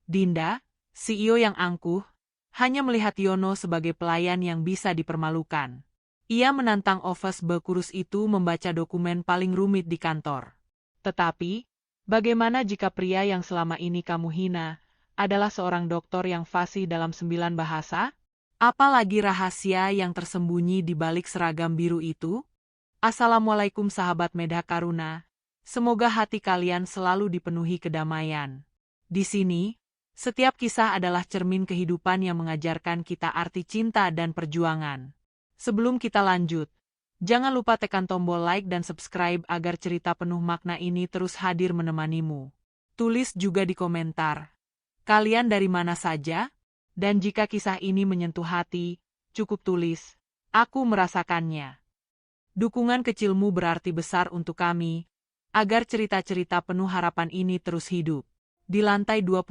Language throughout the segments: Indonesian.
Dinda, CEO yang angkuh, hanya melihat Yono sebagai pelayan yang bisa dipermalukan. Ia menantang Ofes Bekurus itu membaca dokumen paling rumit di kantor. Tetapi, bagaimana jika pria yang selama ini kamu hina adalah seorang doktor yang fasih dalam 9 bahasa? Apalagi rahasia yang tersembunyi di balik seragam biru itu? Assalamualaikum sahabat Medha Karuna. Semoga hati kalian selalu dipenuhi kedamaian. Di sini, setiap kisah adalah cermin kehidupan yang mengajarkan kita arti cinta dan perjuangan. Sebelum kita lanjut, jangan lupa tekan tombol like dan subscribe agar cerita penuh makna ini terus hadir menemanimu. Tulis juga di komentar, kalian dari mana saja? Dan jika kisah ini menyentuh hati, cukup tulis, aku merasakannya. Dukungan kecilmu berarti besar untuk kami, agar cerita-cerita penuh harapan ini terus hidup. Di lantai 25,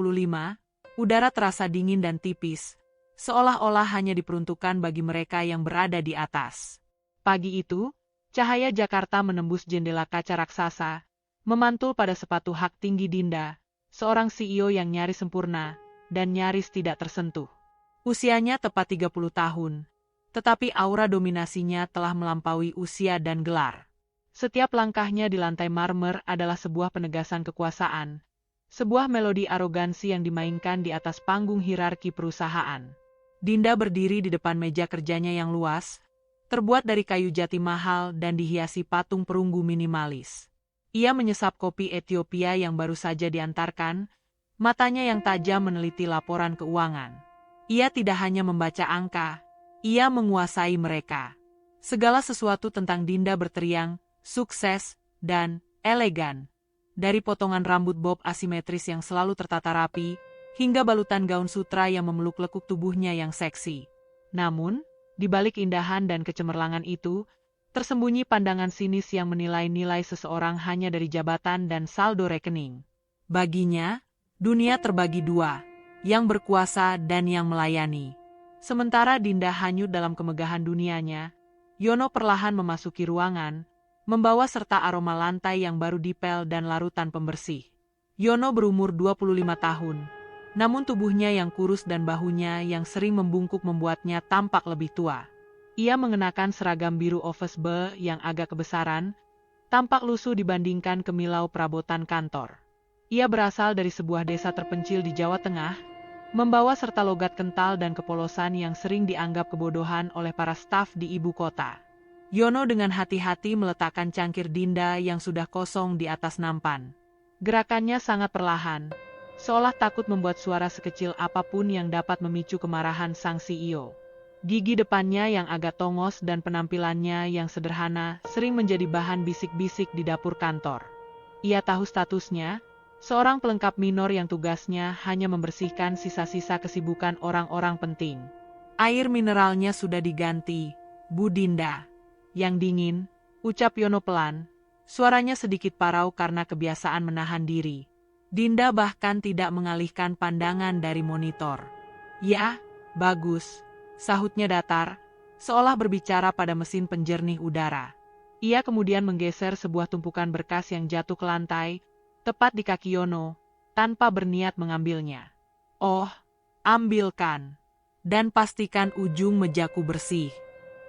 udara terasa dingin dan tipis, seolah-olah hanya diperuntukkan bagi mereka yang berada di atas. Pagi itu, cahaya Jakarta menembus jendela kaca raksasa, memantul pada sepatu hak tinggi Dinda, seorang CEO yang nyaris sempurna dan nyaris tidak tersentuh. Usianya tepat 30 tahun, tetapi aura dominasinya telah melampaui usia dan gelar. Setiap langkahnya di lantai marmer adalah sebuah penegasan kekuasaan, sebuah melodi arogansi yang dimainkan di atas panggung hierarki perusahaan. Dinda berdiri di depan meja kerjanya yang luas, terbuat dari kayu jati mahal dan dihiasi patung perunggu minimalis. Ia menyesap kopi Ethiopia yang baru saja diantarkan, matanya yang tajam meneliti laporan keuangan. Ia tidak hanya membaca angka, ia menguasai mereka. Segala sesuatu tentang Dinda berteriang, sukses, dan elegan. Dari potongan rambut bob asimetris yang selalu tertata rapi, hingga balutan gaun sutra yang memeluk lekuk tubuhnya yang seksi. Namun, di balik indahan dan kecemerlangan itu, tersembunyi pandangan sinis yang menilai nilai seseorang hanya dari jabatan dan saldo rekening. Baginya, dunia terbagi dua, yang berkuasa dan yang melayani. Sementara Dinda hanyut dalam kemegahan dunianya, Yono perlahan memasuki ruangan, membawa serta aroma lantai yang baru dipel dan larutan pembersih. Yono berumur 25 tahun, namun tubuhnya yang kurus dan bahunya yang sering membungkuk membuatnya tampak lebih tua. Ia mengenakan seragam biru Office B yang agak kebesaran, tampak lusuh dibandingkan kemilau perabotan kantor. Ia berasal dari sebuah desa terpencil di Jawa Tengah, membawa serta logat kental dan kepolosan yang sering dianggap kebodohan oleh para staf di ibu kota. Yono dengan hati-hati meletakkan cangkir Dinda yang sudah kosong di atas nampan. Gerakannya sangat perlahan, seolah takut membuat suara sekecil apapun yang dapat memicu kemarahan sang CEO. Gigi depannya yang agak tongos dan penampilannya yang sederhana sering menjadi bahan bisik-bisik di dapur kantor. Ia tahu statusnya, seorang pelengkap minor yang tugasnya hanya membersihkan sisa-sisa kesibukan orang-orang penting. Air mineralnya sudah diganti, Bu Dinda. Yang dingin, ucap Yono pelan, suaranya sedikit parau karena kebiasaan menahan diri. Dinda bahkan tidak mengalihkan pandangan dari monitor. Ya, bagus, sahutnya datar, seolah berbicara pada mesin penjernih udara. Ia kemudian menggeser sebuah tumpukan berkas yang jatuh ke lantai, tepat di kaki Yono, tanpa berniat mengambilnya. Oh, ambilkan. Dan pastikan ujung mejaku bersih.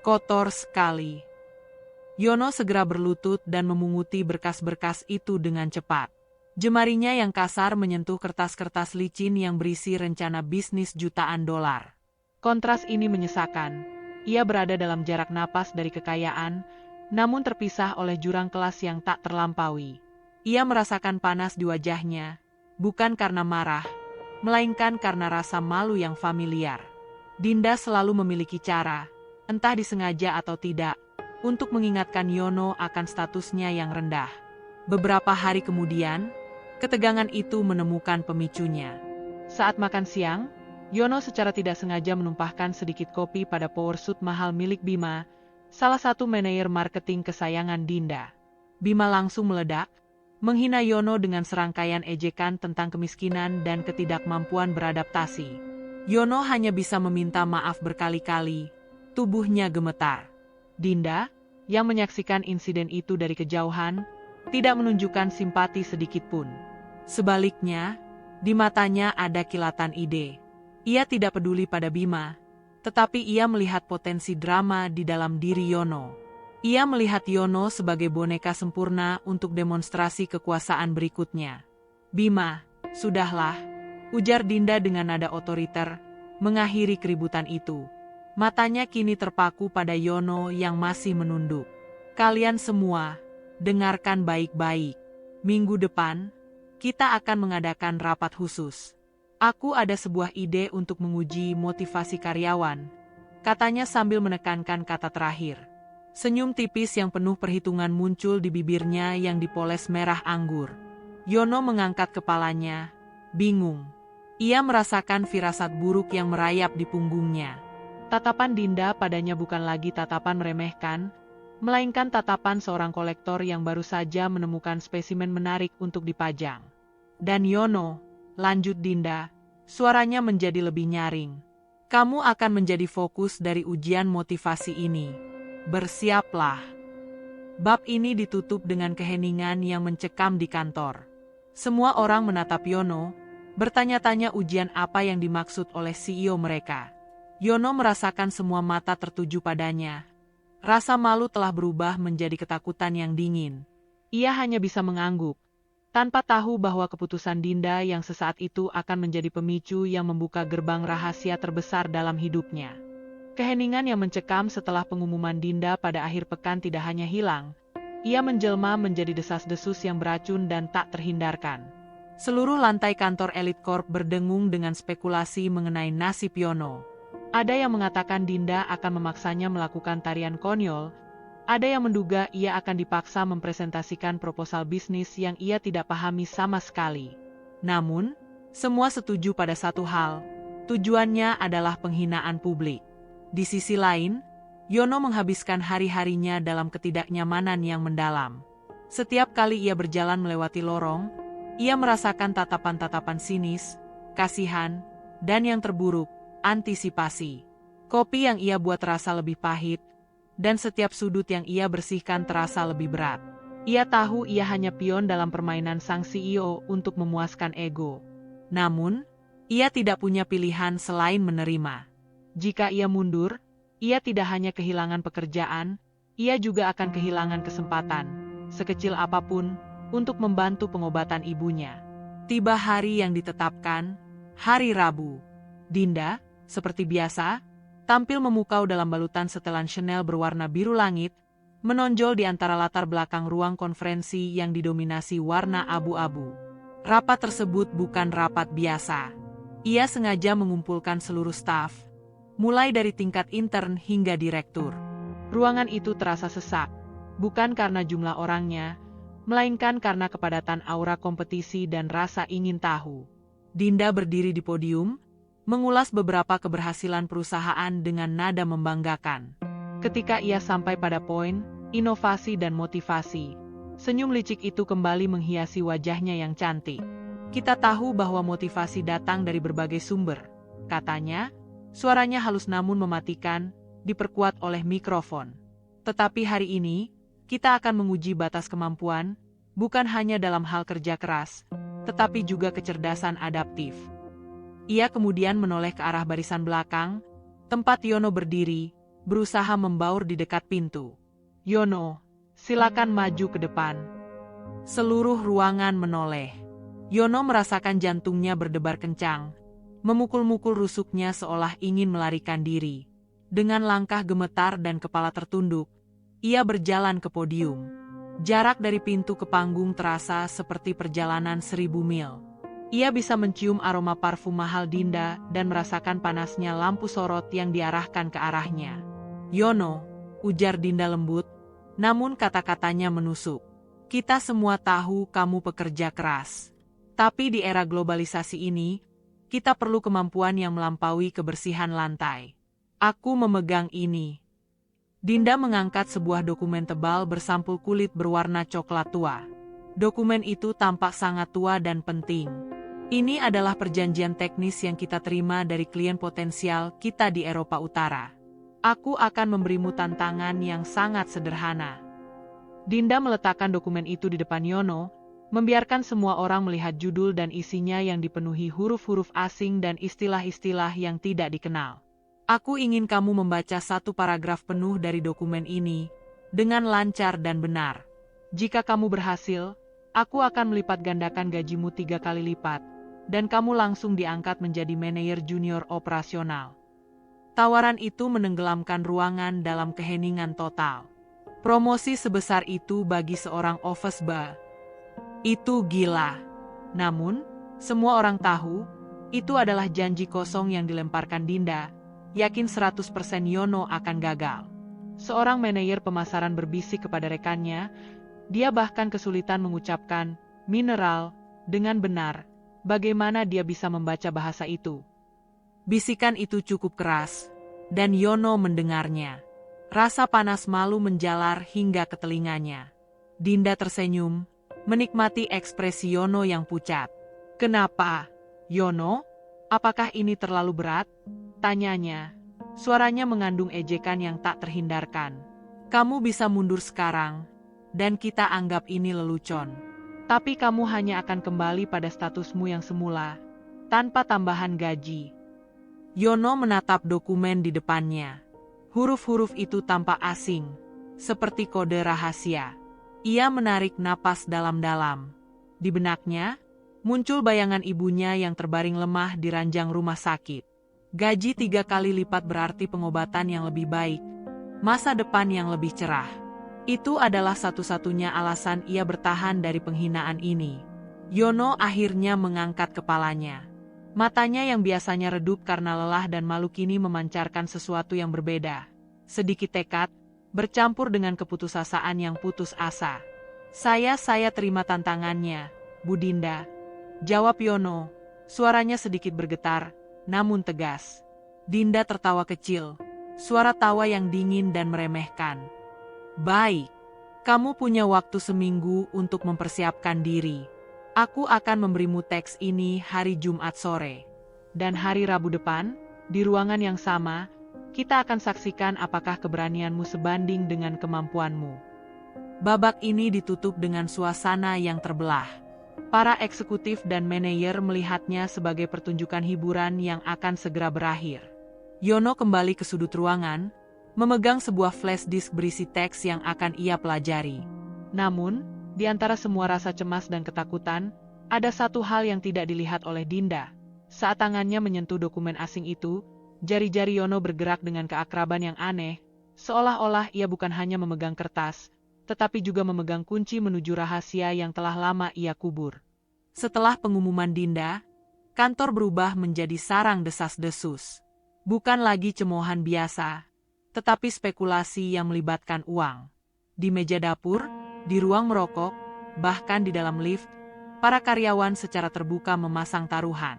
Kotor sekali. Yono segera berlutut dan memunguti berkas-berkas itu dengan cepat. Jemarinya yang kasar menyentuh kertas-kertas licin yang berisi rencana bisnis jutaan dolar. Kontras ini menyesakan. Ia berada dalam jarak napas dari kekayaan, namun terpisah oleh jurang kelas yang tak terlampaui. Ia merasakan panas di wajahnya, bukan karena marah, melainkan karena rasa malu yang familiar. Dinda selalu memiliki cara, entah disengaja atau tidak, untuk mengingatkan Yono akan statusnya yang rendah. Beberapa hari kemudian, ketegangan itu menemukan pemicunya. Saat makan siang, Yono secara tidak sengaja menumpahkan sedikit kopi pada power suit mahal milik Bima, salah satu manajer marketing kesayangan Dinda. Bima langsung meledak, menghina Yono dengan serangkaian ejekan tentang kemiskinan dan ketidakmampuan beradaptasi. Yono hanya bisa meminta maaf berkali-kali, tubuhnya gemetar. Dinda, yang menyaksikan insiden itu dari kejauhan, tidak menunjukkan simpati sedikit pun. Sebaliknya, Di matanya ada kilatan ide. Ia tidak peduli pada Bima, tetapi ia melihat potensi drama di dalam diri Yono. Ia melihat Yono sebagai boneka sempurna untuk demonstrasi kekuasaan berikutnya. Bima, sudahlah, ujar Dinda dengan nada otoriter, mengakhiri keributan itu. Matanya kini terpaku pada Yono yang masih menunduk. Kalian semua, dengarkan baik-baik. Minggu depan, kita akan mengadakan rapat khusus. Aku ada sebuah ide untuk menguji motivasi karyawan, katanya sambil menekankan kata terakhir. Senyum tipis yang penuh perhitungan muncul di bibirnya yang dipoles merah anggur. Yono mengangkat kepalanya, bingung. Ia merasakan firasat buruk yang merayap di punggungnya. Tatapan Dinda padanya bukan lagi tatapan meremehkan, melainkan tatapan seorang kolektor yang baru saja menemukan spesimen menarik untuk dipajang. Dan Yono, lanjut Dinda, suaranya menjadi lebih nyaring. Kamu akan menjadi fokus dari ujian motivasi ini. Bersiaplah. Bab ini ditutup dengan keheningan yang mencekam di kantor. Semua orang menatap Yono, bertanya-tanya ujian apa yang dimaksud oleh CEO mereka. Yono merasakan semua mata tertuju padanya. Rasa malu telah berubah menjadi ketakutan yang dingin. Ia hanya bisa mengangguk, tanpa tahu bahwa keputusan Dinda yang sesaat itu akan menjadi pemicu yang membuka gerbang rahasia terbesar dalam hidupnya. Keheningan yang mencekam setelah pengumuman Dinda pada akhir pekan tidak hanya hilang, ia menjelma menjadi desas-desus yang beracun dan tak terhindarkan. Seluruh lantai kantor Elite Corp berdengung dengan spekulasi mengenai nasib Yono. Ada yang mengatakan Dinda akan memaksanya melakukan tarian konyol, ada yang menduga ia akan dipaksa mempresentasikan proposal bisnis yang ia tidak pahami sama sekali. Namun, semua setuju pada satu hal, tujuannya adalah penghinaan publik. Di sisi lain, Yono menghabiskan hari-harinya dalam ketidaknyamanan yang mendalam. Setiap kali ia berjalan melewati lorong, ia merasakan tatapan-tatapan sinis, kasihan, dan yang terburuk, antisipasi. Kopi yang ia buat terasa lebih pahit, dan setiap sudut yang ia bersihkan terasa lebih berat. Ia tahu ia hanya pion dalam permainan sang CEO untuk memuaskan ego. Namun, ia tidak punya pilihan selain menerima. Jika ia mundur, ia tidak hanya kehilangan pekerjaan, ia juga akan kehilangan kesempatan, sekecil apapun, untuk membantu pengobatan ibunya. Tiba hari yang ditetapkan, hari Rabu. Dinda, seperti biasa, tampil memukau dalam balutan setelan Chanel berwarna biru langit, menonjol di antara latar belakang ruang konferensi yang didominasi warna abu-abu. Rapat tersebut bukan rapat biasa. Ia sengaja mengumpulkan seluruh staf, mulai dari tingkat intern hingga direktur. Ruangan itu terasa sesak, bukan karena jumlah orangnya, melainkan karena kepadatan aura kompetisi dan rasa ingin tahu. Dinda berdiri di podium, mengulas beberapa keberhasilan perusahaan dengan nada membanggakan. Ketika ia sampai pada poin, inovasi dan motivasi, senyum licik itu kembali menghiasi wajahnya yang cantik. Kita tahu bahwa motivasi datang dari berbagai sumber, katanya, suaranya halus namun mematikan, diperkuat oleh mikrofon. Tetapi hari ini, kita akan menguji batas kemampuan, bukan hanya dalam hal kerja keras, tetapi juga kecerdasan adaptif. Ia kemudian menoleh ke arah barisan belakang, tempat Yono berdiri, berusaha membaur di dekat pintu. Yono, silakan maju ke depan. Seluruh ruangan menoleh. Yono merasakan jantungnya berdebar kencang, memukul-mukul rusuknya seolah ingin melarikan diri. Dengan langkah gemetar dan kepala tertunduk, ia berjalan ke podium. Jarak dari pintu ke panggung terasa seperti perjalanan 1000 mil. Ia bisa mencium aroma parfum mahal Dinda dan merasakan panasnya lampu sorot yang diarahkan ke arahnya. Yono, ujar Dinda lembut, namun kata-katanya menusuk. Kita semua tahu kamu pekerja keras. Tapi di era globalisasi ini, kita perlu kemampuan yang melampaui kebersihan lantai. Aku memegang ini. Dinda mengangkat sebuah dokumen tebal bersampul kulit berwarna coklat tua. Dokumen itu tampak sangat tua dan penting. Ini adalah perjanjian teknis yang kita terima dari klien potensial kita di Eropa Utara. Aku akan memberimu tantangan yang sangat sederhana. Dinda meletakkan dokumen itu di depan Yono, Membiarkan semua orang melihat judul dan isinya yang dipenuhi huruf-huruf asing dan istilah-istilah yang tidak dikenal. Aku ingin kamu membaca satu paragraf penuh dari dokumen ini dengan lancar dan benar. Jika kamu berhasil, aku akan melipat gandakan gajimu 3 kali lipat, dan kamu langsung diangkat menjadi manajer junior operasional. Tawaran itu menenggelamkan ruangan dalam keheningan total. Promosi sebesar itu bagi seorang office boy itu gila. Namun, semua orang tahu, itu adalah janji kosong yang dilemparkan Dinda, yakin 100% Yono akan gagal. Seorang manajer pemasaran berbisik kepada rekannya, dia bahkan kesulitan mengucapkan mineral dengan benar. Bagaimana dia bisa membaca bahasa itu? Bisikan itu cukup keras, dan Yono mendengarnya. Rasa panas malu menjalar hingga ke telinganya. Dinda tersenyum, menikmati ekspresi Yono yang pucat. "Kenapa, Yono? Apakah ini terlalu berat?" tanyanya. Suaranya mengandung ejekan yang tak terhindarkan. "Kamu bisa mundur sekarang, dan kita anggap ini lelucon. Tapi kamu hanya akan kembali pada statusmu yang semula, tanpa tambahan gaji." Yono menatap dokumen di depannya. Huruf-huruf itu tampak asing, seperti kode rahasia. Ia menarik napas dalam-dalam. Di benaknya, muncul bayangan ibunya yang terbaring lemah di ranjang rumah sakit. Gaji 3 kali lipat berarti pengobatan yang lebih baik, masa depan yang lebih cerah. Itu adalah satu-satunya alasan ia bertahan dari penghinaan ini. Yono akhirnya mengangkat kepalanya. Matanya yang biasanya redup karena lelah dan malu kini memancarkan sesuatu yang berbeda. Sedikit tekad, bercampur dengan keputusasaan yang putus asa. Saya terima tantangannya, Bu Dinda," jawab Yono. Suaranya sedikit bergetar, namun tegas. Dinda tertawa kecil, suara tawa yang dingin dan meremehkan. "Baik, kamu punya waktu seminggu untuk mempersiapkan diri. Aku akan memberimu teks ini hari Jumat sore. Dan hari Rabu depan, di ruangan yang sama, kita akan saksikan apakah keberanianmu sebanding dengan kemampuanmu." Babak ini ditutup dengan suasana yang terbelah. Para eksekutif dan manajer melihatnya sebagai pertunjukan hiburan yang akan segera berakhir. Yono kembali ke sudut ruangan, memegang sebuah flash disk berisi teks yang akan ia pelajari. Namun, di antara semua rasa cemas dan ketakutan, ada satu hal yang tidak dilihat oleh Dinda. Saat tangannya menyentuh dokumen asing itu, jari-jari Yono bergerak dengan keakraban yang aneh, seolah-olah ia bukan hanya memegang kertas, tetapi juga memegang kunci menuju rahasia yang telah lama ia kubur. Setelah pengumuman Dinda, kantor berubah menjadi sarang desas-desus. Bukan lagi cemoohan biasa, tetapi spekulasi yang melibatkan uang. Di meja dapur, di ruang merokok, bahkan di dalam lift, para karyawan secara terbuka memasang taruhan.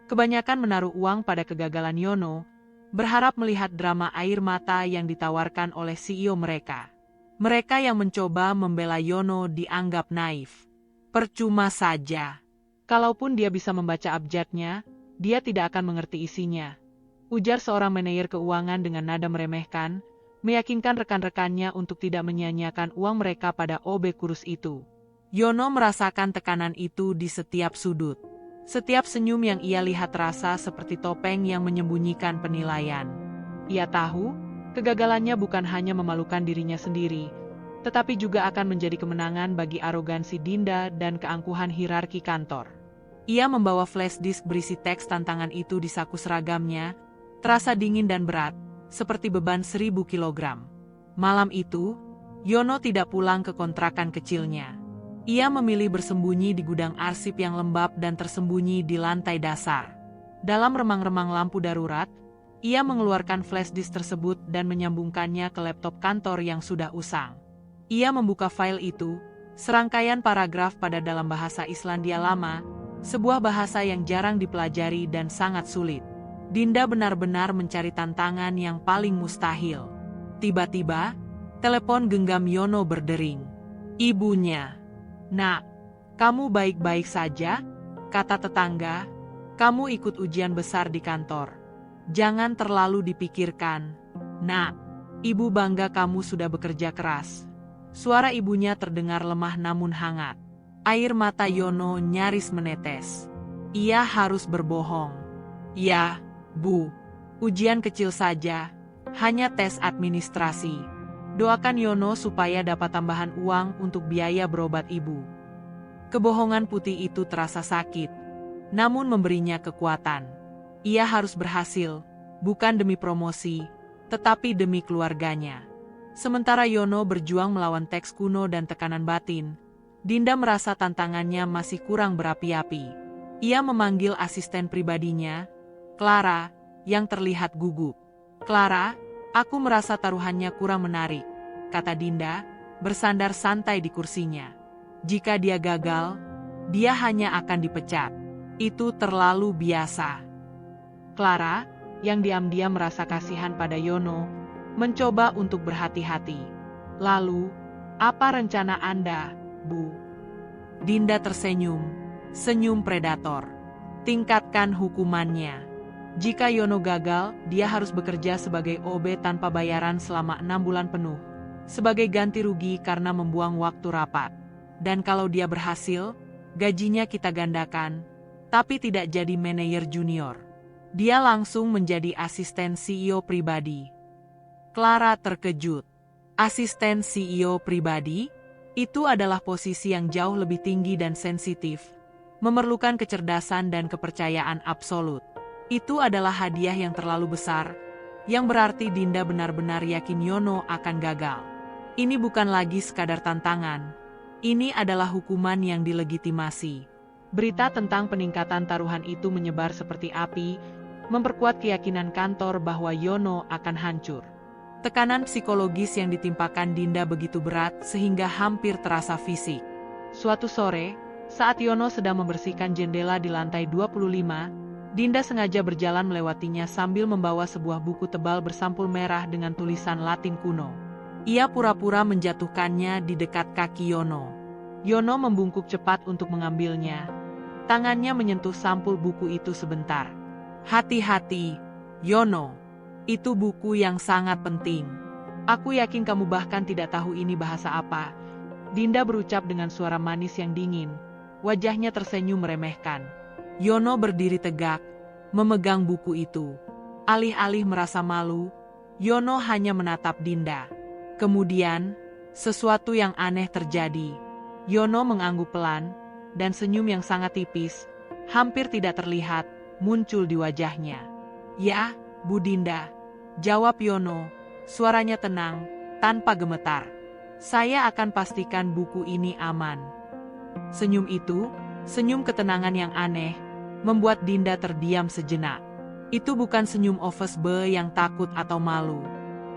Kebanyakan menaruh uang pada kegagalan Yono, berharap melihat drama air mata yang ditawarkan oleh CEO mereka. Mereka yang mencoba membela Yono dianggap naif. Percuma saja. Kalaupun dia bisa membaca abjadnya, dia tidak akan mengerti isinya. Ujar seorang manajer keuangan dengan nada meremehkan, meyakinkan rekan-rekannya untuk tidak menyia-nyiakan uang mereka pada OB kurus itu. Yono merasakan tekanan itu di setiap sudut. Setiap senyum yang ia lihat terasa seperti topeng yang menyembunyikan penilaian. Ia tahu, kegagalannya bukan hanya memalukan dirinya sendiri, tetapi juga akan menjadi kemenangan bagi arogansi Dinda dan keangkuhan hierarki kantor. Ia membawa flash disk berisi teks tantangan itu di saku seragamnya, terasa dingin dan berat, seperti beban 1000 kilogram. Malam itu, Yono tidak pulang ke kontrakan kecilnya. Ia memilih bersembunyi di gudang arsip yang lembab dan tersembunyi di lantai dasar. Dalam remang-remang lampu darurat, ia mengeluarkan flash disk tersebut dan menyambungkannya ke laptop kantor yang sudah usang. Ia membuka file itu, serangkaian paragraf pada dalam bahasa Islandia lama, sebuah bahasa yang jarang dipelajari dan sangat sulit. Dinda benar-benar mencari tantangan yang paling mustahil. Tiba-tiba, telepon genggam Yono berdering. Ibunya. "Nak, kamu baik-baik saja?" kata tetangga. "Kamu ikut ujian besar di kantor. Jangan terlalu dipikirkan. Nak, ibu bangga kamu sudah bekerja keras." Suara ibunya terdengar lemah namun hangat. Air mata Yono nyaris menetes. Ia harus berbohong. Ya, Bu. Ujian kecil saja. Hanya tes administrasi. Doakan Yono supaya dapat tambahan uang untuk biaya berobat ibu. Kebohongan putih itu terasa sakit, namun memberinya kekuatan. Ia harus berhasil, bukan demi promosi, tetapi demi keluarganya. Sementara Yono berjuang melawan teks kuno dan tekanan batin, Dinda merasa tantangannya masih kurang berapi-api. Ia memanggil asisten pribadinya, Clara, yang terlihat gugup. "Clara, aku merasa taruhannya kurang menarik," kata Dinda, bersandar santai di kursinya. "Jika dia gagal, dia hanya akan dipecat. Itu terlalu biasa." Clara, yang diam-diam merasa kasihan pada Yono, mencoba untuk berhati-hati. "Lalu, apa rencana Anda, Bu?" Dinda tersenyum, senyum predator. "Tingkatkan hukumannya. Jika Yono gagal, dia harus bekerja sebagai OB tanpa bayaran selama 6 bulan penuh, sebagai ganti rugi karena membuang waktu rapat. Dan kalau dia berhasil, gajinya kita gandakan, tapi tidak jadi manajer junior. Dia langsung menjadi asisten CEO pribadi." Clara terkejut. Asisten CEO pribadi? Itu adalah posisi yang jauh lebih tinggi dan sensitif, memerlukan kecerdasan dan kepercayaan absolut. Itu adalah hadiah yang terlalu besar, yang berarti Dinda benar-benar yakin Yono akan gagal. Ini bukan lagi sekadar tantangan, ini adalah hukuman yang dilegitimasi. Berita tentang peningkatan taruhan itu menyebar seperti api, memperkuat keyakinan kantor bahwa Yono akan hancur. Tekanan psikologis yang ditimpakan Dinda begitu berat sehingga hampir terasa fisik. Suatu sore, saat Yono sedang membersihkan jendela di lantai 25, Dinda sengaja berjalan melewatinya sambil membawa sebuah buku tebal bersampul merah dengan tulisan Latin kuno. Ia pura-pura menjatuhkannya di dekat kaki Yono. Yono membungkuk cepat untuk mengambilnya. Tangannya menyentuh sampul buku itu sebentar. "Hati-hati, Yono. Itu buku yang sangat penting. Aku yakin kamu bahkan tidak tahu ini bahasa apa." Dinda berucap dengan suara manis yang dingin. Wajahnya tersenyum meremehkan. Yono berdiri tegak, memegang buku itu. Alih-alih merasa malu, Yono hanya menatap Dinda. Kemudian, sesuatu yang aneh terjadi. Yono mengangguk pelan, dan senyum yang sangat tipis, hampir tidak terlihat, muncul di wajahnya. "Ya, Bu Dinda," jawab Yono, suaranya tenang, tanpa gemetar. "Saya akan pastikan buku ini aman." Senyum itu, senyum ketenangan yang aneh, membuat Dinda terdiam sejenak. Itu bukan senyum office boy yang takut atau malu.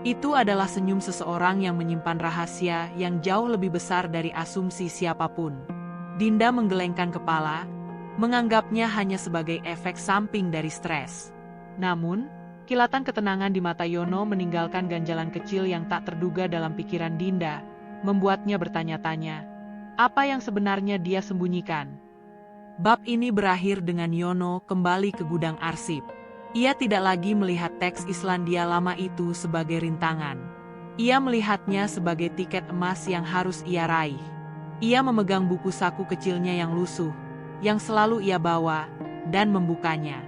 Itu adalah senyum seseorang yang menyimpan rahasia yang jauh lebih besar dari asumsi siapapun. Dinda menggelengkan kepala, menganggapnya hanya sebagai efek samping dari stres. Namun, kilatan ketenangan di mata Yono meninggalkan ganjalan kecil yang tak terduga dalam pikiran Dinda, membuatnya bertanya-tanya, apa yang sebenarnya dia sembunyikan? Bab ini berakhir dengan Yono kembali ke gudang arsip. Ia tidak lagi melihat teks Islandia lama itu sebagai rintangan. Ia melihatnya sebagai tiket emas yang harus ia raih. Ia memegang buku saku kecilnya yang lusuh, yang selalu ia bawa, dan membukanya.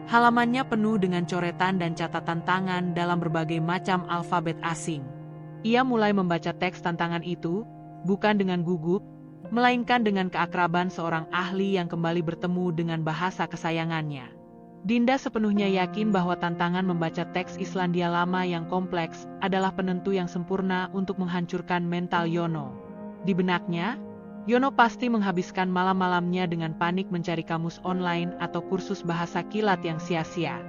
Halamannya penuh dengan coretan dan catatan tangan dalam berbagai macam alfabet asing. Ia mulai membaca teks tantangan itu, bukan dengan gugup, melainkan dengan keakraban seorang ahli yang kembali bertemu dengan bahasa kesayangannya. Dinda sepenuhnya yakin bahwa tantangan membaca teks Islandia lama yang kompleks adalah penentu yang sempurna untuk menghancurkan mental Yono. Di benaknya, Yono pasti menghabiskan malam-malamnya dengan panik mencari kamus online atau kursus bahasa kilat yang sia-sia.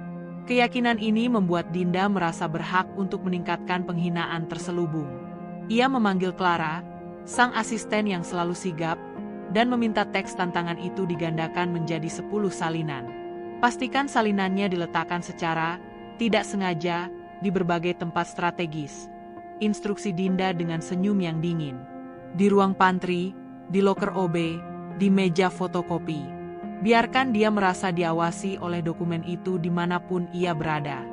Keyakinan ini membuat Dinda merasa berhak untuk meningkatkan penghinaan terselubung. Ia memanggil Clara, sang asisten yang selalu sigap, dan meminta teks tantangan itu digandakan menjadi 10 salinan. Pastikan salinannya diletakkan secara tidak sengaja di berbagai tempat strategis. Instruksi Dinda dengan senyum yang dingin. Di ruang pantry, di loker OB, di meja fotokopi. Biarkan dia merasa diawasi oleh dokumen itu dimanapun ia berada.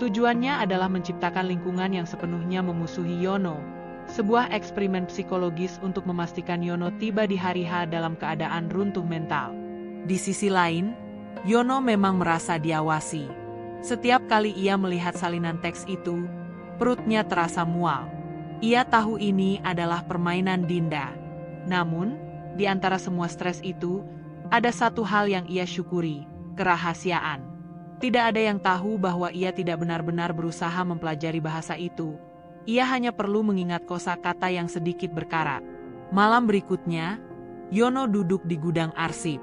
Tujuannya adalah menciptakan lingkungan yang sepenuhnya memusuhi Yono, Sebuah eksperimen psikologis untuk memastikan Yono tiba di hari H dalam keadaan runtuh mental. Di sisi lain, Yono memang merasa diawasi. Setiap kali ia melihat salinan teks itu, perutnya terasa mual. Ia tahu ini adalah permainan Dinda. Namun, di antara semua stres itu, ada satu hal yang ia syukuri, kerahasiaan. Tidak ada yang tahu bahwa ia tidak benar-benar berusaha mempelajari bahasa itu. Ia hanya perlu mengingat kosakata yang sedikit berkarat. Malam berikutnya, Yono duduk di gudang arsip.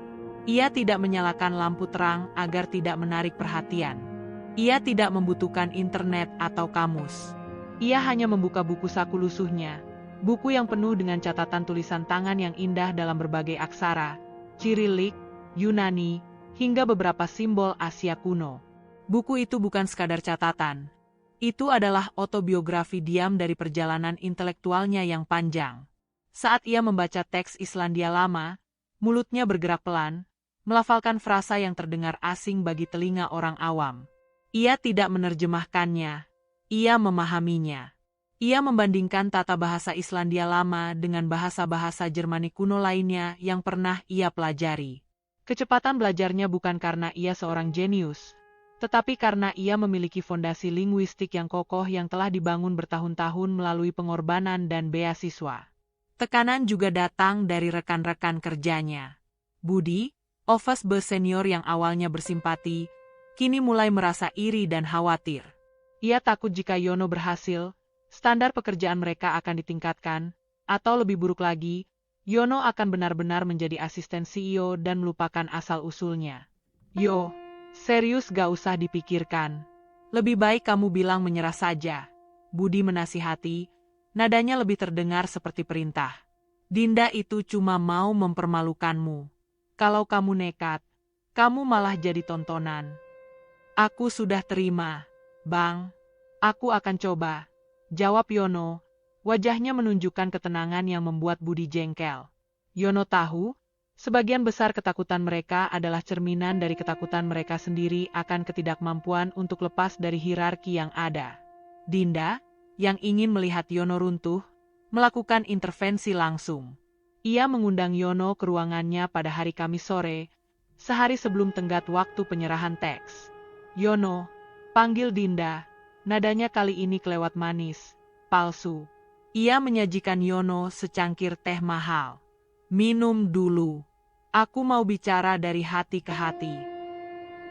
Ia tidak menyalakan lampu terang agar tidak menarik perhatian. Ia tidak membutuhkan internet atau kamus. Ia hanya membuka buku saku lusuhnya, buku yang penuh dengan catatan tulisan tangan yang indah dalam berbagai aksara, Cyrillic, Yunani, hingga beberapa simbol Asia kuno. Buku itu bukan sekadar catatan. Itu adalah autobiografi diam dari perjalanan intelektualnya yang panjang. Saat ia membaca teks Islandia lama, mulutnya bergerak pelan, melafalkan frasa yang terdengar asing bagi telinga orang awam. Ia tidak menerjemahkannya, ia memahaminya. Ia membandingkan tata bahasa Islandia lama dengan bahasa-bahasa Jermanik kuno lainnya yang pernah ia pelajari. Kecepatan belajarnya bukan karena ia seorang jenius, tetapi karena ia memiliki fondasi linguistik yang kokoh yang telah dibangun bertahun-tahun melalui pengorbanan dan beasiswa. Tekanan juga datang dari rekan-rekan kerjanya. Budi, Ofas B senior yang awalnya bersimpati, kini mulai merasa iri dan khawatir. Ia takut jika Yono berhasil, standar pekerjaan mereka akan ditingkatkan, atau lebih buruk lagi, Yono akan benar-benar menjadi asisten CEO dan melupakan asal-usulnya. Yo, serius gak usah dipikirkan. Lebih baik kamu bilang menyerah saja. Budi menasihati, nadanya lebih terdengar seperti perintah. Dinda itu cuma mau mempermalukanmu. Kalau kamu nekat, kamu malah jadi tontonan. Aku sudah terima, Bang. Aku akan coba, jawab Yono. Wajahnya menunjukkan ketenangan yang membuat Budi jengkel. Yono tahu, sebagian besar ketakutan mereka adalah cerminan dari ketakutan mereka sendiri akan ketidakmampuan untuk lepas dari hierarki yang ada. Dinda, yang ingin melihat Yono runtuh, melakukan intervensi langsung. Ia mengundang Yono ke ruangannya pada hari Kamis sore, sehari sebelum tenggat waktu penyerahan teks. Yono, panggil Dinda, nadanya kali ini kelewat manis, palsu. Ia menyajikan Yono secangkir teh mahal. Minum dulu. Aku mau bicara dari hati ke hati.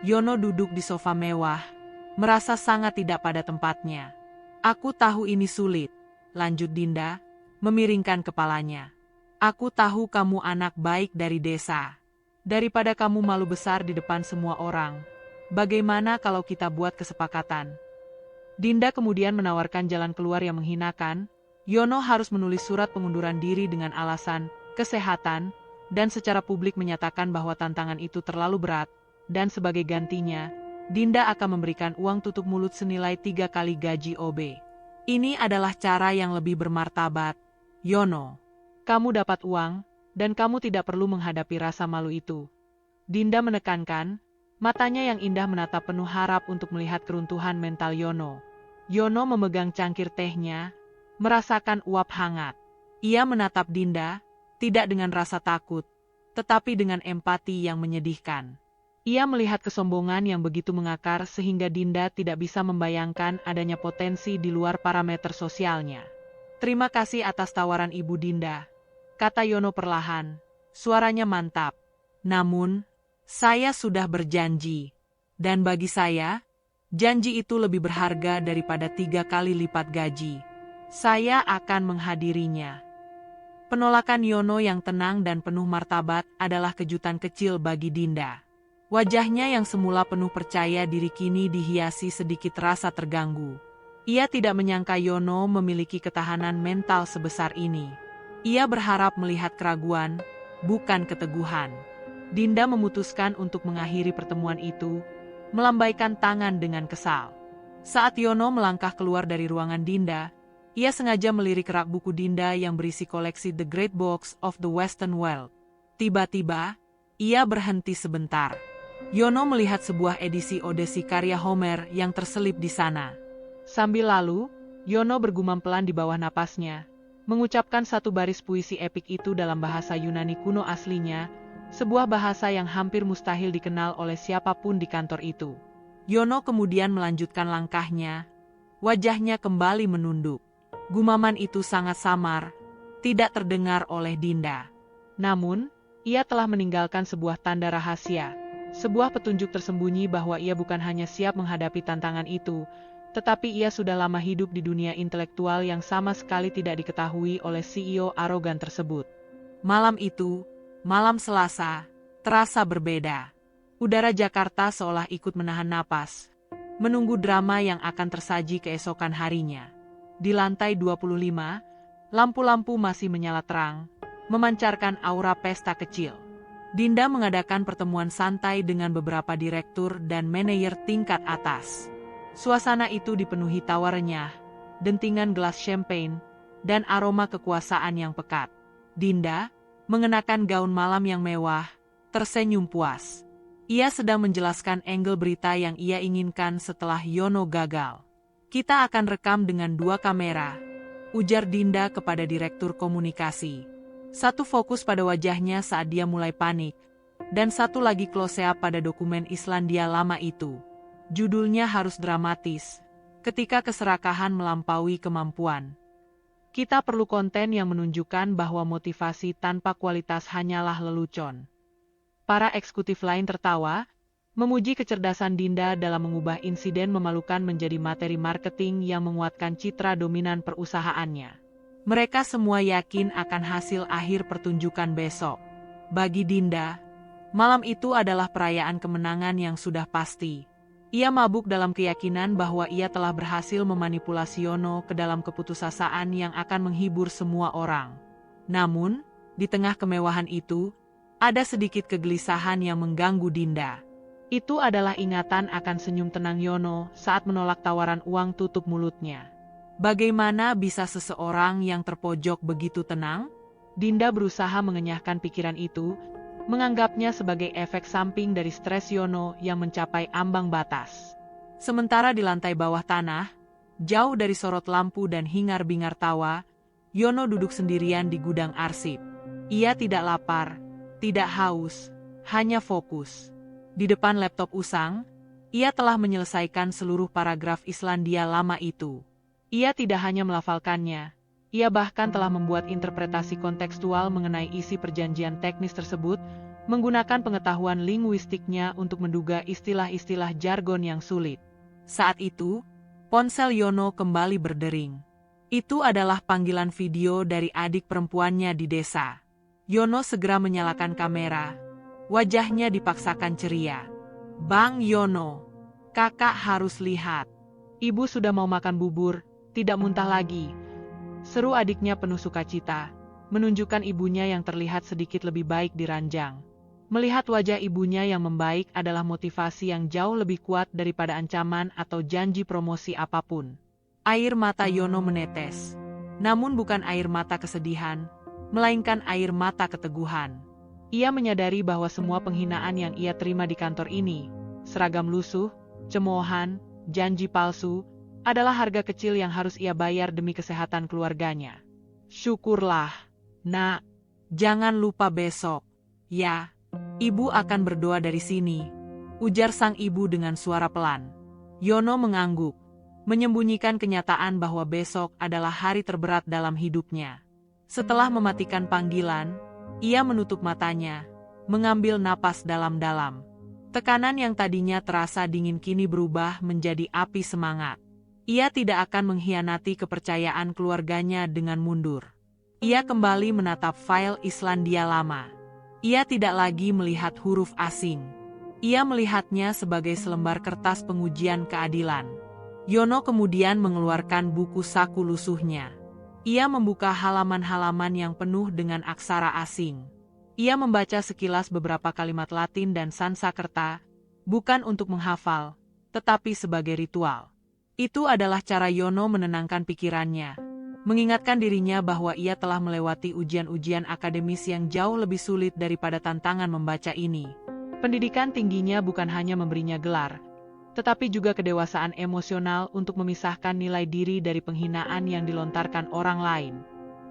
Yono duduk di sofa mewah, merasa sangat tidak pada tempatnya. Aku tahu ini sulit, lanjut Dinda, memiringkan kepalanya. Aku tahu kamu anak baik dari desa. Daripada kamu malu besar di depan semua orang, bagaimana kalau kita buat kesepakatan? Dinda kemudian menawarkan jalan keluar yang menghinakan. Yono harus menulis surat pengunduran diri dengan alasan kesehatan, dan secara publik menyatakan bahwa tantangan itu terlalu berat, dan sebagai gantinya, Dinda akan memberikan uang tutup mulut senilai 3 kali gaji OB. Ini adalah cara yang lebih bermartabat. Yono, kamu dapat uang, dan kamu tidak perlu menghadapi rasa malu itu. Dinda menekankan, matanya yang indah menatap penuh harap untuk melihat keruntuhan mental Yono. Yono memegang cangkir tehnya, merasakan uap hangat. Ia menatap Dinda, tidak dengan rasa takut, tetapi dengan empati yang menyedihkan. Ia melihat kesombongan yang begitu mengakar sehingga Dinda tidak bisa membayangkan adanya potensi di luar parameter sosialnya. Terima kasih atas tawaran Ibu Dinda, kata Yono perlahan, suaranya mantap. Namun, saya sudah berjanji, dan bagi saya, janji itu lebih berharga daripada 3 kali lipat gaji. Saya akan menghadirinya. Penolakan Yono yang tenang dan penuh martabat adalah kejutan kecil bagi Dinda. Wajahnya yang semula penuh percaya diri kini dihiasi sedikit rasa terganggu. Ia tidak menyangka Yono memiliki ketahanan mental sebesar ini. Ia berharap melihat keraguan, bukan keteguhan. Dinda memutuskan untuk mengakhiri pertemuan itu, melambaikan tangan dengan kesal. Saat Yono melangkah keluar dari ruangan Dinda, ia sengaja melirik rak buku Dinda yang berisi koleksi The Great Books of the Western World. Tiba-tiba, ia berhenti sebentar. Yono melihat sebuah edisi Odesi karya Homer yang terselip di sana. Sambil lalu, Yono bergumam pelan di bawah napasnya, mengucapkan satu baris puisi epik itu dalam bahasa Yunani kuno aslinya, sebuah bahasa yang hampir mustahil dikenal oleh siapapun di kantor itu. Yono kemudian melanjutkan langkahnya. Wajahnya kembali menunduk. Gumaman itu sangat samar, tidak terdengar oleh Dinda. Namun, ia telah meninggalkan sebuah tanda rahasia, sebuah petunjuk tersembunyi bahwa ia bukan hanya siap menghadapi tantangan itu, tetapi ia sudah lama hidup di dunia intelektual yang sama sekali tidak diketahui oleh CEO arogan tersebut. Malam itu, malam Selasa, terasa berbeda. Udara Jakarta seolah ikut menahan napas, menunggu drama yang akan tersaji keesokan harinya. Di lantai 25, lampu-lampu masih menyala terang, memancarkan aura pesta kecil. Dinda mengadakan pertemuan santai dengan beberapa direktur dan manajer tingkat atas. Suasana itu dipenuhi tawa renyah, dentingan gelas champagne, dan aroma kekuasaan yang pekat. Dinda, mengenakan gaun malam yang mewah, tersenyum puas. Ia sedang menjelaskan angle berita yang ia inginkan setelah Yono gagal. Kita akan rekam dengan 2 kamera, ujar Dinda kepada direktur komunikasi. Satu fokus pada wajahnya saat dia mulai panik, dan satu lagi close-up pada dokumen Islandia lama itu. Judulnya harus dramatis, ketika keserakahan melampaui kemampuan. Kita perlu konten yang menunjukkan bahwa motivasi tanpa kualitas hanyalah lelucon. Para eksekutif lain tertawa, memuji kecerdasan Dinda dalam mengubah insiden memalukan menjadi materi marketing yang menguatkan citra dominan perusahaannya. Mereka semua yakin akan hasil akhir pertunjukan besok. Bagi Dinda, malam itu adalah perayaan kemenangan yang sudah pasti. Ia mabuk dalam keyakinan bahwa ia telah berhasil memanipulasi Yono ke dalam keputusasaan yang akan menghibur semua orang. Namun, di tengah kemewahan itu, ada sedikit kegelisahan yang mengganggu Dinda. Itu adalah ingatan akan senyum tenang Yono saat menolak tawaran uang tutup mulutnya. Bagaimana bisa seseorang yang terpojok begitu tenang? Dinda berusaha mengenyahkan pikiran itu, menganggapnya sebagai efek samping dari stres Yono yang mencapai ambang batas. Sementara di lantai bawah tanah, jauh dari sorot lampu dan hingar-bingar tawa, Yono duduk sendirian di gudang arsip. Ia tidak lapar, tidak haus, hanya fokus. Di depan laptop usang, ia telah menyelesaikan seluruh paragraf Islandia lama itu. Ia tidak hanya melafalkannya, ia bahkan telah membuat interpretasi kontekstual mengenai isi perjanjian teknis tersebut, menggunakan pengetahuan linguistiknya untuk menduga istilah-istilah jargon yang sulit. Saat itu, ponsel Yono kembali berdering. Itu adalah panggilan video dari adik perempuannya di desa. Yono segera menyalakan kamera. Wajahnya dipaksakan ceria. Bang Yono, kakak harus lihat. Ibu sudah mau makan bubur, tidak muntah lagi. Seru adiknya penuh sukacita, menunjukkan ibunya yang terlihat sedikit lebih baik di ranjang. Melihat wajah ibunya yang membaik adalah motivasi yang jauh lebih kuat daripada ancaman atau janji promosi apapun. Air mata Yono menetes. Namun bukan air mata kesedihan, melainkan air mata keteguhan. Ia menyadari bahwa semua penghinaan yang ia terima di kantor ini, seragam lusuh, cemoohan, janji palsu, adalah harga kecil yang harus ia bayar demi kesehatan keluarganya. Syukurlah, nak. Jangan lupa besok. Ya, ibu akan berdoa dari sini, ujar sang ibu dengan suara pelan. Yono mengangguk, menyembunyikan kenyataan bahwa besok adalah hari terberat dalam hidupnya. Setelah mematikan panggilan, ia menutup matanya, mengambil napas dalam-dalam. Tekanan yang tadinya terasa dingin kini berubah menjadi api semangat. Ia tidak akan mengkhianati kepercayaan keluarganya dengan mundur. Ia kembali menatap file Islandia lama. Ia tidak lagi melihat huruf asing. Ia melihatnya sebagai selembar kertas pengujian keadilan. Yono kemudian mengeluarkan buku saku lusuhnya. Ia membuka halaman-halaman yang penuh dengan aksara asing. Ia membaca sekilas beberapa kalimat Latin dan Sanskerta, bukan untuk menghafal, tetapi sebagai ritual. Itu adalah cara Yono menenangkan pikirannya, mengingatkan dirinya bahwa ia telah melewati ujian-ujian akademis yang jauh lebih sulit daripada tantangan membaca ini. Pendidikan tingginya bukan hanya memberinya gelar, tetapi juga kedewasaan emosional untuk memisahkan nilai diri dari penghinaan yang dilontarkan orang lain.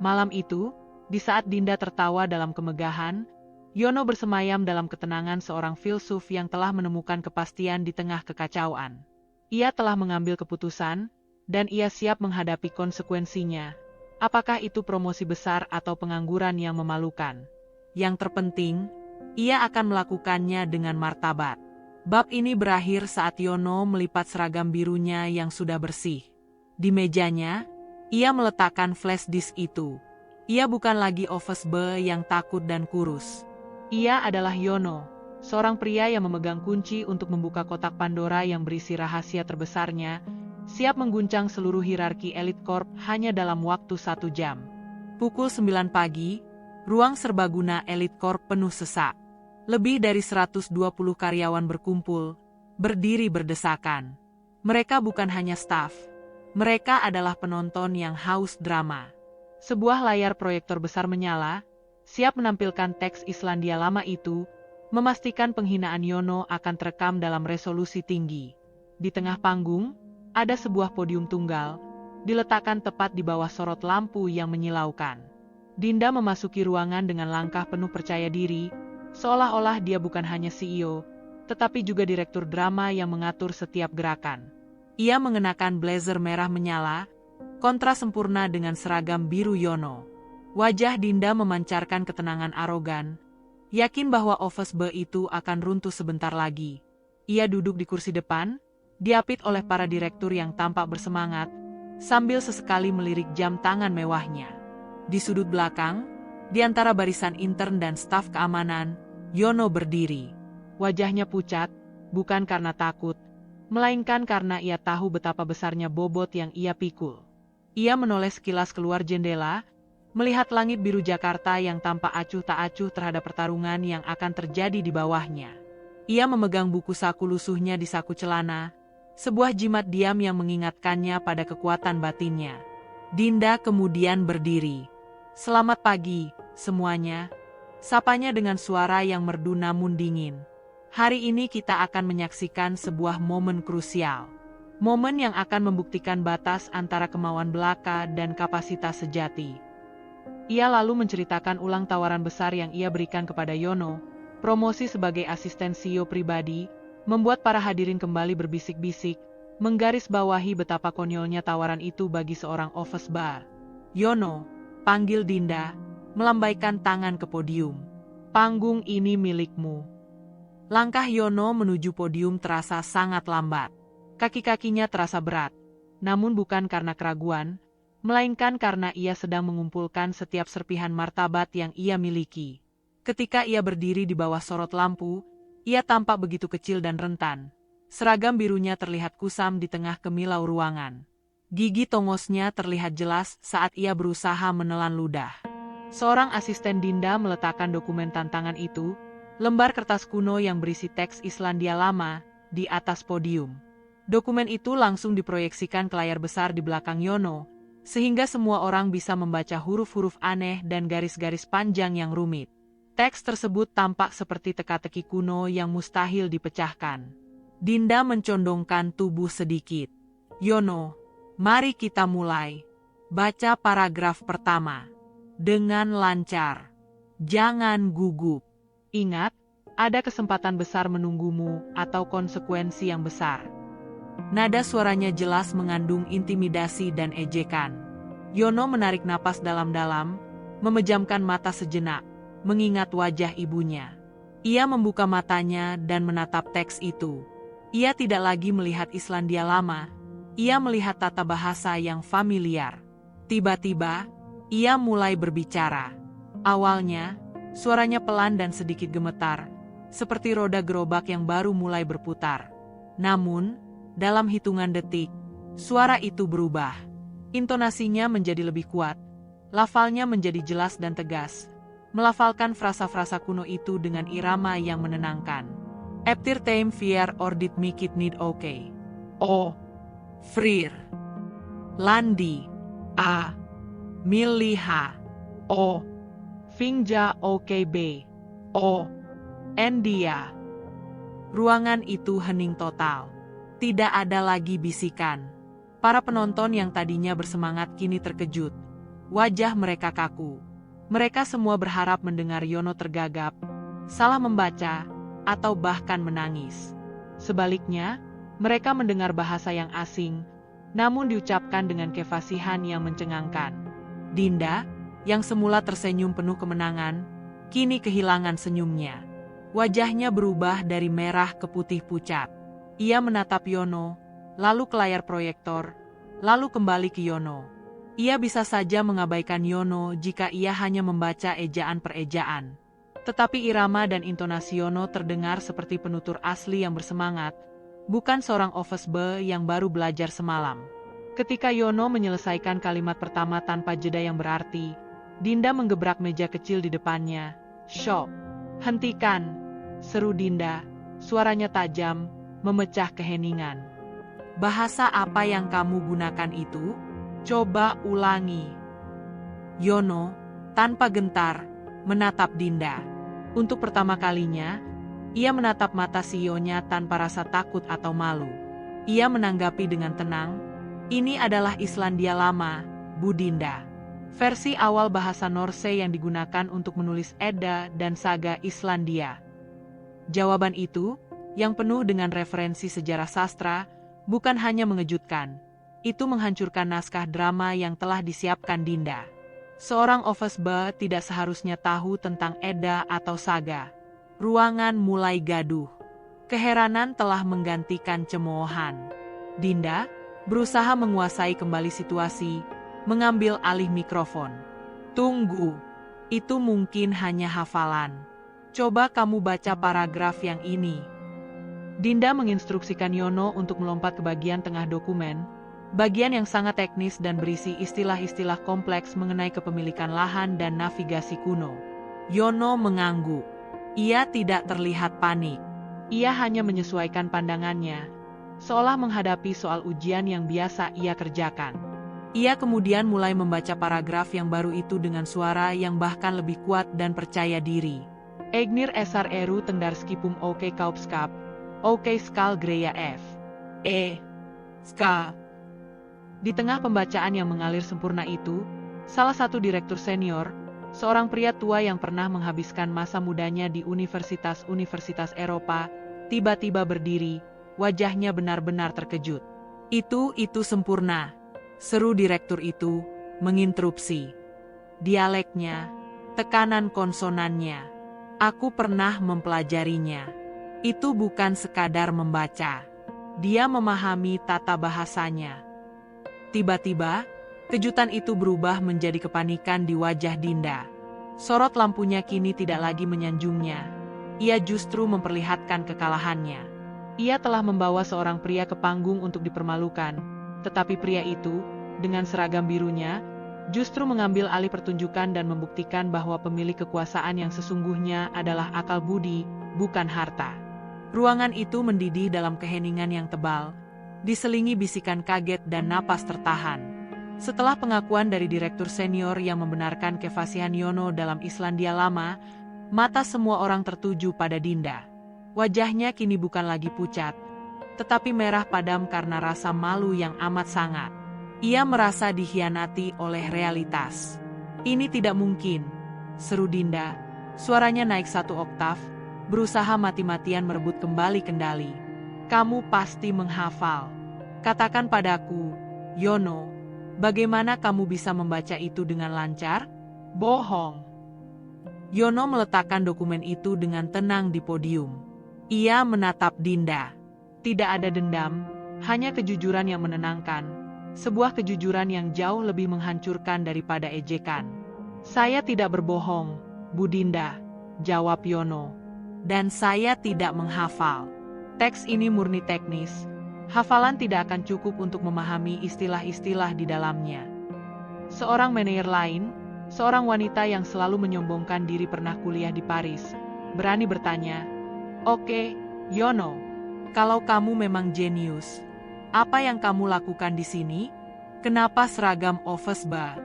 Malam itu, di saat Dinda tertawa dalam kemegahan, Yono bersemayam dalam ketenangan seorang filsuf yang telah menemukan kepastian di tengah kekacauan. Ia telah mengambil keputusan, dan ia siap menghadapi konsekuensinya. Apakah itu promosi besar atau pengangguran yang memalukan? Yang terpenting, ia akan melakukannya dengan martabat. Bab ini berakhir saat Yono melipat seragam birunya yang sudah bersih. Di mejanya, ia meletakkan flash disk itu. Ia bukan lagi office boy yang takut dan kurus. Ia adalah Yono, seorang pria yang memegang kunci untuk membuka kotak Pandora yang berisi rahasia terbesarnya, siap mengguncang seluruh hierarki elit corp hanya dalam waktu 1 jam. Pukul 9 pagi, ruang serbaguna elit corp penuh sesak. Lebih dari 120 karyawan berkumpul, berdiri berdesakan. Mereka bukan hanya staf, mereka adalah penonton yang haus drama. Sebuah layar proyektor besar menyala, siap menampilkan teks Islandia Lama itu, memastikan penghinaan Yono akan terekam dalam resolusi tinggi. Di tengah panggung, ada sebuah podium tunggal, diletakkan tepat di bawah sorot lampu yang menyilaukan. Dinda memasuki ruangan dengan langkah penuh percaya diri, seolah-olah dia bukan hanya CEO, tetapi juga direktur drama yang mengatur setiap gerakan. Ia mengenakan blazer merah menyala, kontras sempurna dengan seragam biru Yono. Wajah Dinda memancarkan ketenangan arogan, yakin bahwa office boy itu akan runtuh sebentar lagi. Ia duduk di kursi depan, diapit oleh para direktur yang tampak bersemangat, sambil sesekali melirik jam tangan mewahnya. Di sudut belakang, di antara barisan intern dan staf keamanan, Yono berdiri. Wajahnya pucat, bukan karena takut, melainkan karena ia tahu betapa besarnya bobot yang ia pikul. Ia menoleh sekilas keluar jendela, melihat langit biru Jakarta yang tampak acuh tak acuh terhadap pertarungan yang akan terjadi di bawahnya. Ia memegang buku saku lusuhnya di saku celana, sebuah jimat diam yang mengingatkannya pada kekuatan batinnya. Dinda kemudian berdiri. "Selamat pagi, semuanya," sapanya dengan suara yang merdu namun dingin. "Hari ini kita akan menyaksikan sebuah momen krusial. Momen yang akan membuktikan batas antara kemauan belaka dan kapasitas sejati." Ia lalu menceritakan ulang tawaran besar yang ia berikan kepada Yono, promosi sebagai asisten CEO pribadi, membuat para hadirin kembali berbisik-bisik, menggarisbawahi betapa konyolnya tawaran itu bagi seorang office bar. "Yono," panggil Dinda, melambaikan tangan ke podium. "Panggung ini milikmu." Langkah Yono menuju podium terasa sangat lambat. Kaki-kakinya terasa berat, namun bukan karena keraguan, melainkan karena ia sedang mengumpulkan setiap serpihan martabat yang ia miliki. Ketika ia berdiri di bawah sorot lampu, ia tampak begitu kecil dan rentan. Seragam birunya terlihat kusam di tengah kemilau ruangan. Gigi tongosnya terlihat jelas saat ia berusaha menelan ludah. Seorang asisten Dinda meletakkan dokumen tantangan itu, lembar kertas kuno yang berisi teks Islandia Lama, di atas podium. Dokumen itu langsung diproyeksikan ke layar besar di belakang Yono, sehingga semua orang bisa membaca huruf-huruf aneh dan garis-garis panjang yang rumit. Teks tersebut tampak seperti teka-teki kuno yang mustahil dipecahkan. Dinda mencondongkan tubuh sedikit. "Yono, mari kita mulai. Baca paragraf pertama. Dengan lancar. Jangan gugup. Ingat, ada kesempatan besar menunggumu atau konsekuensi yang besar." Nada suaranya jelas mengandung intimidasi dan ejekan. Yono menarik napas dalam-dalam, memejamkan mata sejenak, mengingat wajah ibunya. Ia membuka matanya dan menatap teks itu. Ia tidak lagi melihat Islandia Lama, ia melihat tata bahasa yang familiar. Tiba-tiba, ia mulai berbicara. Awalnya, suaranya pelan dan sedikit gemetar, seperti roda gerobak yang baru mulai berputar. Namun, dalam hitungan detik, suara itu berubah. Intonasinya menjadi lebih kuat, lafalnya menjadi jelas dan tegas, melafalkan frasa-frasa kuno itu dengan irama yang menenangkan. "Eptir time fear or did make it need okay. O. Freer. Landi. A. Miliha. O. Fingja okay B. O. Endia." Ruangan itu hening total. Tidak ada lagi bisikan. Para penonton yang tadinya bersemangat kini terkejut. Wajah mereka kaku. Mereka semua berharap mendengar Yono tergagap, salah membaca, atau bahkan menangis. Sebaliknya, mereka mendengar bahasa yang asing, namun diucapkan dengan kefasihan yang mencengangkan. Dinda, yang semula tersenyum penuh kemenangan, kini kehilangan senyumnya. Wajahnya berubah dari merah ke putih pucat. Ia menatap Yono, lalu ke layar proyektor, lalu kembali ke Yono. Ia bisa saja mengabaikan Yono jika ia hanya membaca ejaan per ejaan. Tetapi irama dan intonasi Yono terdengar seperti penutur asli yang bersemangat, bukan seorang office boy yang baru belajar semalam. Ketika Yono menyelesaikan kalimat pertama tanpa jeda yang berarti, Dinda menggebrak meja kecil di depannya. "Shop, hentikan!" seru Dinda, suaranya tajam, memecah keheningan. "Bahasa apa yang kamu gunakan itu? Coba ulangi." Yono, tanpa gentar, menatap Dinda. Untuk pertama kalinya, ia menatap mata CEO-nya tanpa rasa takut atau malu. Ia menanggapi dengan tenang, "Ini adalah Islandia lama, Bu Dinda. Versi awal bahasa Norse yang digunakan untuk menulis Edda dan Saga Islandia." Jawaban itu, yang penuh dengan referensi sejarah sastra, bukan hanya mengejutkan. Itu menghancurkan naskah drama yang telah disiapkan Dinda. Seorang office boy tidak seharusnya tahu tentang Edda atau Saga. Ruangan mulai gaduh. Keheranan telah menggantikan cemoohan. Dinda berusaha menguasai kembali situasi, mengambil alih mikrofon. "Tunggu, itu mungkin hanya hafalan. Coba kamu baca paragraf yang ini." Dinda menginstruksikan Yono untuk melompat ke bagian tengah dokumen, bagian yang sangat teknis dan berisi istilah-istilah kompleks mengenai kepemilikan lahan dan navigasi kuno. Yono mengangguk. Ia tidak terlihat panik. Ia hanya menyesuaikan pandangannya, seolah menghadapi soal ujian yang biasa ia kerjakan. Ia kemudian mulai membaca paragraf yang baru itu dengan suara yang bahkan lebih kuat dan percaya diri. "Egnir esar eru tengdarskipum oke kaupskap, oke skal greya f. Ska." Di tengah pembacaan yang mengalir sempurna itu, salah satu direktur senior, seorang pria tua yang pernah menghabiskan masa mudanya di universitas-universitas Eropa, tiba-tiba berdiri, wajahnya benar-benar terkejut. Itu sempurna," seru direktur itu, menginterupsi. "Dialeknya, tekanan konsonannya. Aku pernah mempelajarinya. Itu bukan sekadar membaca. Dia memahami tata bahasanya." Tiba-tiba, kejutan itu berubah menjadi kepanikan di wajah Dinda. Sorot lampunya kini tidak lagi menyanjungnya. Ia justru memperlihatkan kekalahannya. Ia telah membawa seorang pria ke panggung untuk dipermalukan, tetapi pria itu, dengan seragam birunya, justru mengambil alih pertunjukan dan membuktikan bahwa pemilik kekuasaan yang sesungguhnya adalah akal budi, bukan harta. Ruangan itu mendidih dalam keheningan yang tebal, diselingi bisikan kaget dan napas tertahan. Setelah pengakuan dari direktur senior yang membenarkan kefasihan Yono dalam Islandia lama, mata semua orang tertuju pada Dinda. Wajahnya kini bukan lagi pucat, tetapi merah padam karena rasa malu yang amat sangat. Ia merasa dikhianati oleh realitas. "Ini tidak mungkin," seru Dinda. Suaranya naik 1 oktav, berusaha mati-matian merebut kembali kendali. "Kamu pasti menghafal. Katakan padaku, Yono, bagaimana kamu bisa membaca itu dengan lancar?" "Bohong." Yono meletakkan dokumen itu dengan tenang di podium. Ia menatap Dinda. Tidak ada dendam, hanya kejujuran yang menenangkan. Sebuah kejujuran yang jauh lebih menghancurkan daripada ejekan. "Saya tidak berbohong, Bu Dinda," jawab Yono. "Dan saya tidak menghafal. Teks ini murni teknis. Hafalan tidak akan cukup untuk memahami istilah-istilah di dalamnya." Seorang manajer lain, seorang wanita yang selalu menyombongkan diri pernah kuliah di Paris, berani bertanya, "Oke, Yono, kalau kamu memang jenius, apa yang kamu lakukan di sini? Kenapa seragam office boy?"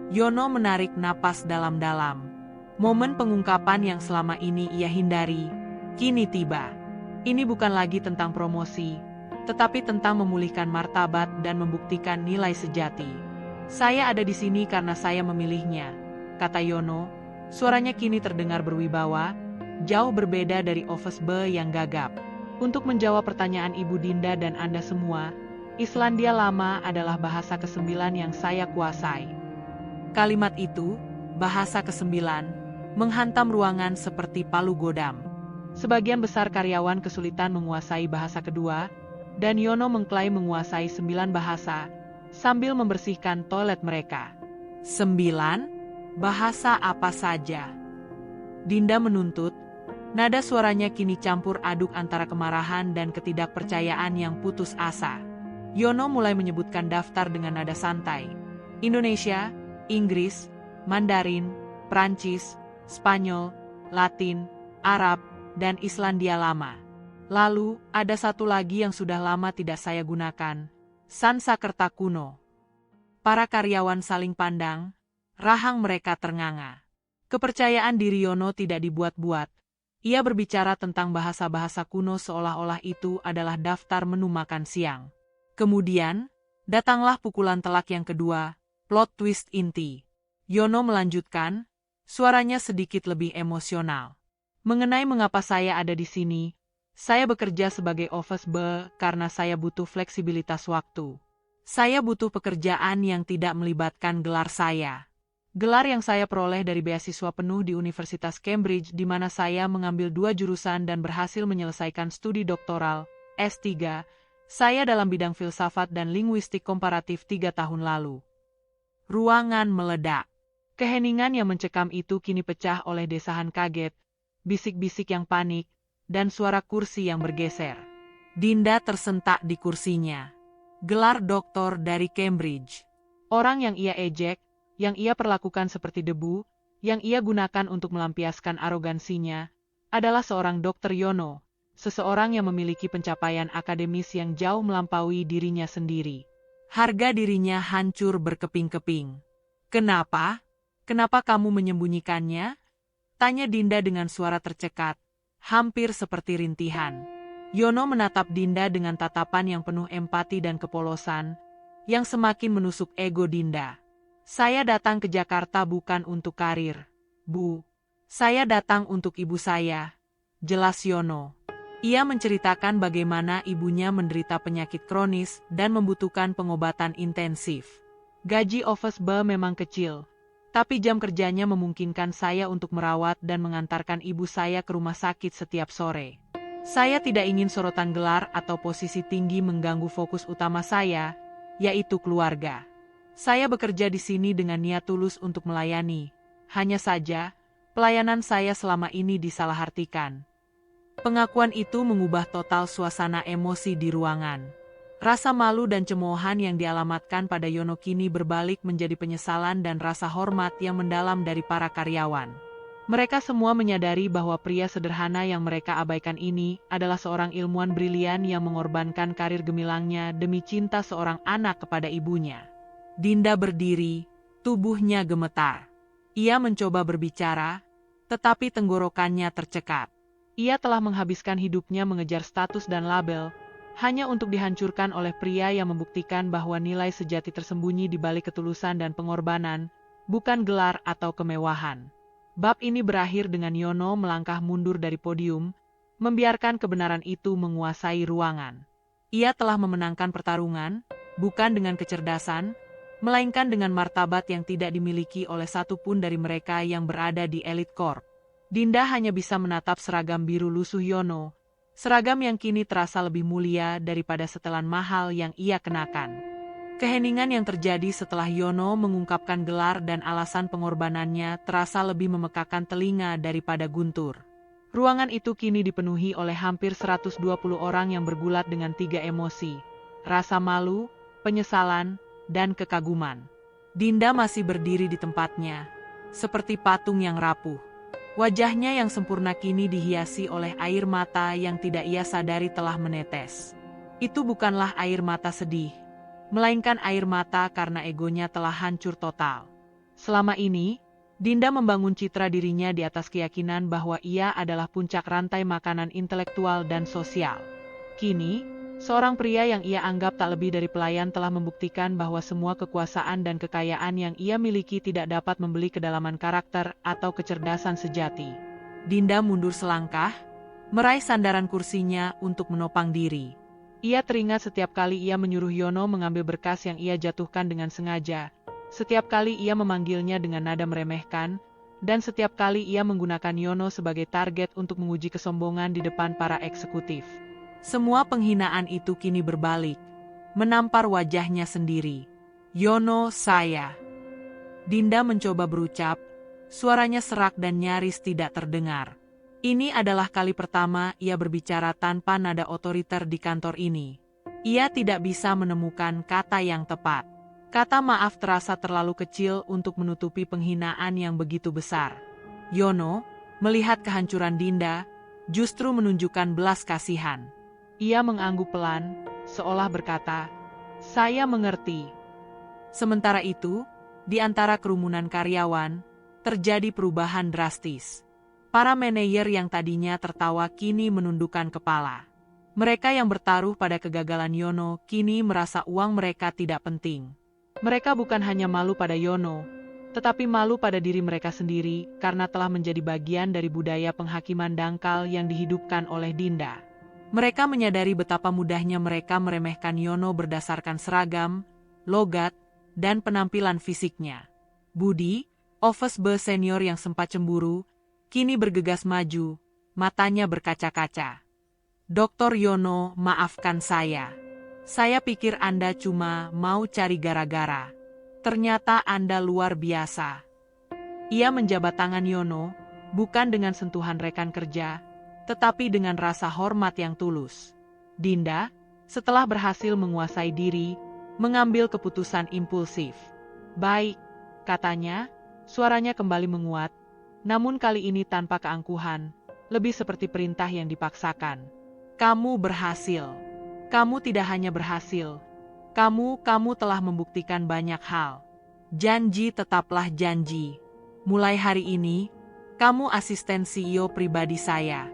Yono menarik napas dalam-dalam. Momen pengungkapan yang selama ini ia hindari, kini tiba. Ini bukan lagi tentang promosi, tetapi tentang memulihkan martabat dan membuktikan nilai sejati. Saya ada di sini karena saya memilihnya, kata Yono. Suaranya kini terdengar berwibawa, jauh berbeda dari Office B yang gagap. Untuk menjawab pertanyaan Ibu Dinda dan Anda semua, Islandia Lama adalah bahasa ke-9 yang saya kuasai. Kalimat itu, bahasa ke-9, menghantam ruangan seperti palu godam. Sebagian besar karyawan kesulitan menguasai bahasa kedua, dan Yono mengklaim menguasai 9 bahasa, sambil membersihkan toilet mereka. 9? Bahasa apa saja? Dinda menuntut. Nada suaranya kini campur aduk antara kemarahan dan ketidakpercayaan yang putus asa. Yono mulai menyebutkan daftar dengan nada santai. Indonesia, Inggris, Mandarin, Prancis, Spanyol, Latin, Arab, dan Islandia Lama. Lalu, ada satu lagi yang sudah lama tidak saya gunakan, Sanskerta kuno. Para karyawan saling pandang, rahang mereka ternganga. Kepercayaan diri Yono tidak dibuat-buat. Ia berbicara tentang bahasa-bahasa kuno seolah-olah itu adalah daftar menu makan siang. Kemudian, datanglah pukulan telak yang kedua, plot twist inti. Yono melanjutkan, suaranya sedikit lebih emosional. Mengenai mengapa saya ada di sini, saya bekerja sebagai Office B karena saya butuh fleksibilitas waktu. Saya butuh pekerjaan yang tidak melibatkan gelar saya. Gelar yang saya peroleh dari beasiswa penuh di Universitas Cambridge di mana saya mengambil 2 jurusan dan berhasil menyelesaikan studi doktoral, S3, saya dalam bidang filsafat dan linguistik komparatif 3 tahun lalu. Ruangan meledak. Keheningan yang mencekam itu kini pecah oleh desahan kaget, bisik-bisik yang panik, dan suara kursi yang bergeser. Dinda tersentak di kursinya. Gelar doktor dari Cambridge. Orang yang ia ejek, yang ia perlakukan seperti debu, yang ia gunakan untuk melampiaskan arogansinya, adalah seorang Dr. Yono, seseorang yang memiliki pencapaian akademis yang jauh melampaui dirinya sendiri. Harga dirinya hancur berkeping-keping. Kenapa? Kenapa kamu menyembunyikannya? Tanya Dinda dengan suara tercekat, hampir seperti rintihan. Yono menatap Dinda dengan tatapan yang penuh empati dan kepolosan, yang semakin menusuk ego Dinda. Saya datang ke Jakarta bukan untuk karir, Bu. Saya datang untuk ibu saya, jelas Yono. Ia menceritakan bagaimana ibunya menderita penyakit kronis dan membutuhkan pengobatan intensif. Gaji Office B memang kecil, tapi jam kerjanya memungkinkan saya untuk merawat dan mengantarkan ibu saya ke rumah sakit setiap sore. Saya tidak ingin sorotan gelar atau posisi tinggi mengganggu fokus utama saya, yaitu keluarga. Saya bekerja di sini dengan niat tulus untuk melayani. Hanya saja, pelayanan saya selama ini disalahartikan. Pengakuan itu mengubah total suasana emosi di ruangan. Rasa malu dan cemoohan yang dialamatkan pada Yono kini berbalik menjadi penyesalan dan rasa hormat yang mendalam dari para karyawan. Mereka semua menyadari bahwa pria sederhana yang mereka abaikan ini adalah seorang ilmuwan brilian yang mengorbankan karir gemilangnya demi cinta seorang anak kepada ibunya. Dinda berdiri, tubuhnya gemetar. Ia mencoba berbicara, tetapi tenggorokannya tercekat. Ia telah menghabiskan hidupnya mengejar status dan label, hanya untuk dihancurkan oleh pria yang membuktikan bahwa nilai sejati tersembunyi di balik ketulusan dan pengorbanan, bukan gelar atau kemewahan. Bab ini berakhir dengan Yono melangkah mundur dari podium, membiarkan kebenaran itu menguasai ruangan. Ia telah memenangkan pertarungan, bukan dengan kecerdasan, melainkan dengan martabat yang tidak dimiliki oleh satupun dari mereka yang berada di Elite Corp. Dinda hanya bisa menatap seragam biru lusuh Yono, seragam yang kini terasa lebih mulia daripada setelan mahal yang ia kenakan. Keheningan yang terjadi setelah Yono mengungkapkan gelar dan alasan pengorbanannya terasa lebih memekakan telinga daripada guntur. Ruangan itu kini dipenuhi oleh hampir 120 orang yang bergulat dengan 3 emosi, rasa malu, penyesalan, dan kekaguman. Dinda masih berdiri di tempatnya, seperti patung yang rapuh. Wajahnya yang sempurna kini dihiasi oleh air mata yang tidak ia sadari telah menetes. Itu bukanlah air mata sedih, melainkan air mata karena egonya telah hancur total. Selama ini, Dinda membangun citra dirinya di atas keyakinan bahwa ia adalah puncak rantai makanan intelektual dan sosial. Kini, Seorang pria yang ia anggap tak lebih dari pelayan telah membuktikan bahwa semua kekuasaan dan kekayaan yang ia miliki tidak dapat membeli kedalaman karakter atau kecerdasan sejati. Dinda mundur selangkah, meraih sandaran kursinya untuk menopang diri. Ia teringat setiap kali ia menyuruh Yono mengambil berkas yang ia jatuhkan dengan sengaja, setiap kali ia memanggilnya dengan nada meremehkan, dan setiap kali ia menggunakan Yono sebagai target untuk menguji kesombongan di depan para eksekutif. Semua penghinaan itu kini berbalik, menampar wajahnya sendiri. Yono, saya. Dinda mencoba berucap, suaranya serak dan nyaris tidak terdengar. Ini adalah kali pertama ia berbicara tanpa nada otoriter di kantor ini. Ia tidak bisa menemukan kata yang tepat. Kata maaf terasa terlalu kecil untuk menutupi penghinaan yang begitu besar. Yono, melihat kehancuran Dinda, justru menunjukkan belas kasihan. Ia mengangguk pelan, seolah berkata, "Saya mengerti." Sementara itu, di antara kerumunan karyawan, terjadi perubahan drastis. Para manajer yang tadinya tertawa kini menundukkan kepala. Mereka yang bertaruh pada kegagalan Yono kini merasa uang mereka tidak penting. Mereka bukan hanya malu pada Yono, tetapi malu pada diri mereka sendiri karena telah menjadi bagian dari budaya penghakiman dangkal yang dihidupkan oleh Dinda. Mereka menyadari betapa mudahnya mereka meremehkan Yono berdasarkan seragam, logat, dan penampilan fisiknya. Budi, Office Boy senior yang sempat cemburu, kini bergegas maju, matanya berkaca-kaca. "Dr. Yono, maafkan saya. Saya pikir Anda cuma mau cari gara-gara. Ternyata Anda luar biasa." Ia menjabat tangan Yono, bukan dengan sentuhan rekan kerja, tetapi dengan rasa hormat yang tulus. Dinda, setelah berhasil menguasai diri, mengambil keputusan impulsif. "Baik," katanya, suaranya kembali menguat, namun kali ini tanpa keangkuhan, lebih seperti perintah yang dipaksakan. "Kamu berhasil. Kamu tidak hanya berhasil. Kamu telah membuktikan banyak hal. Janji tetaplah janji. Mulai hari ini, kamu asisten CEO pribadi saya.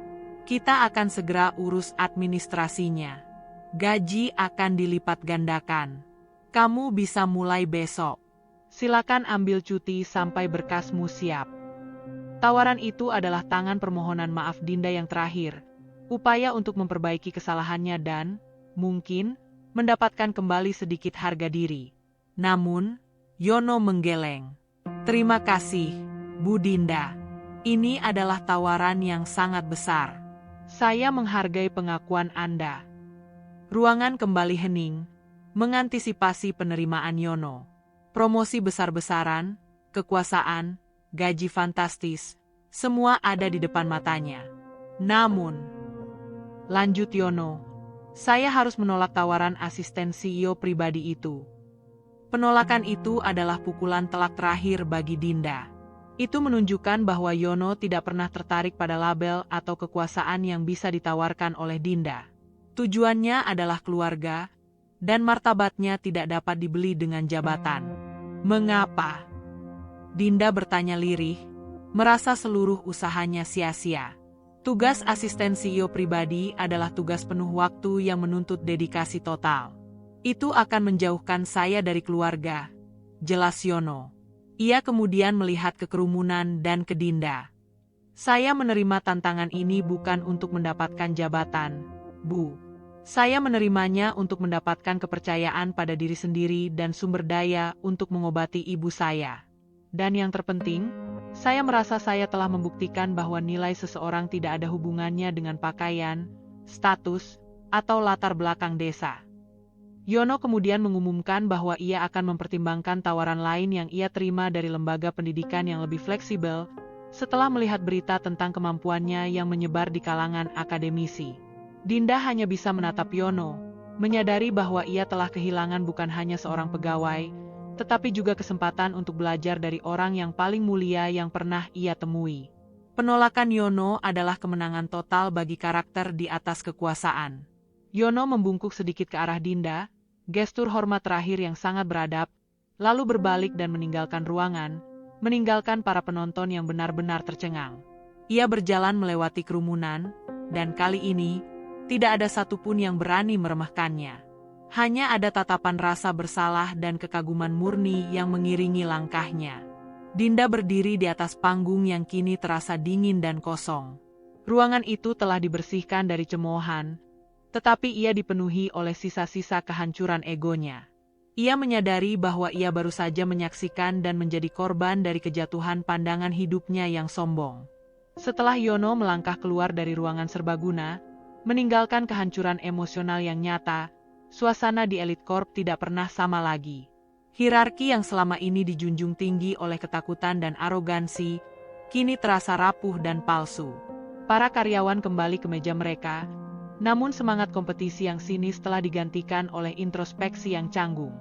Kita akan segera urus administrasinya. Gaji akan dilipat gandakan. Kamu bisa mulai besok. Silakan ambil cuti sampai berkasmu siap." Tawaran itu adalah tangan permohonan maaf Dinda yang terakhir, upaya untuk memperbaiki kesalahannya dan, mungkin, mendapatkan kembali sedikit harga diri. Namun, Yono menggeleng. "Terima kasih, Bu Dinda. Ini adalah tawaran yang sangat besar. Saya menghargai pengakuan Anda." Ruangan kembali hening, mengantisipasi penerimaan Yono. Promosi besar-besaran, kekuasaan, gaji fantastis, semua ada di depan matanya. Namun, lanjut Yono, "Saya harus menolak tawaran asisten CEO pribadi itu." Penolakan itu adalah pukulan telak terakhir bagi Dinda. Itu menunjukkan bahwa Yono tidak pernah tertarik pada label atau kekuasaan yang bisa ditawarkan oleh Dinda. Tujuannya adalah keluarga, dan martabatnya tidak dapat dibeli dengan jabatan. "Mengapa?" Dinda bertanya lirih, merasa seluruh usahanya sia-sia. Tugas asisten CEO pribadi adalah tugas penuh waktu yang menuntut dedikasi total. "Itu akan menjauhkan saya dari keluarga," jelas Yono. Ia kemudian melihat ke kerumunan dan ke Dinda. "Saya menerima tantangan ini bukan untuk mendapatkan jabatan, Bu. Saya menerimanya untuk mendapatkan kepercayaan pada diri sendiri dan sumber daya untuk mengobati ibu saya. Dan yang terpenting, saya merasa saya telah membuktikan bahwa nilai seseorang tidak ada hubungannya dengan pakaian, status, atau latar belakang desa." Yono kemudian mengumumkan bahwa ia akan mempertimbangkan tawaran lain yang ia terima dari lembaga pendidikan yang lebih fleksibel, setelah melihat berita tentang kemampuannya yang menyebar di kalangan akademisi. Dinda hanya bisa menatap Yono, menyadari bahwa ia telah kehilangan bukan hanya seorang pegawai, tetapi juga kesempatan untuk belajar dari orang yang paling mulia yang pernah ia temui. Penolakan Yono adalah kemenangan total bagi karakter di atas kekuasaan. Yono membungkuk sedikit ke arah Dinda, gestur hormat terakhir yang sangat beradab, lalu berbalik dan meninggalkan ruangan, meninggalkan para penonton yang benar-benar tercengang. Ia berjalan melewati kerumunan, dan kali ini, Tidak ada satupun yang berani meremehkannya. Hanya ada tatapan rasa bersalah dan kekaguman murni yang mengiringi langkahnya. Dinda berdiri di atas panggung yang kini terasa dingin dan kosong. Ruangan itu telah dibersihkan dari cemoohan, tetapi ia dipenuhi oleh sisa-sisa kehancuran egonya. Ia menyadari bahwa ia baru saja menyaksikan dan menjadi korban dari kejatuhan pandangan hidupnya yang sombong. Setelah Yono melangkah keluar dari ruangan serbaguna, meninggalkan kehancuran emosional yang nyata, suasana di Elite Corp tidak pernah sama lagi. Hierarki yang selama ini dijunjung tinggi oleh ketakutan dan arogansi, kini terasa rapuh dan palsu. Para karyawan kembali ke meja mereka, namun semangat kompetisi yang sinis telah digantikan oleh introspeksi yang canggung.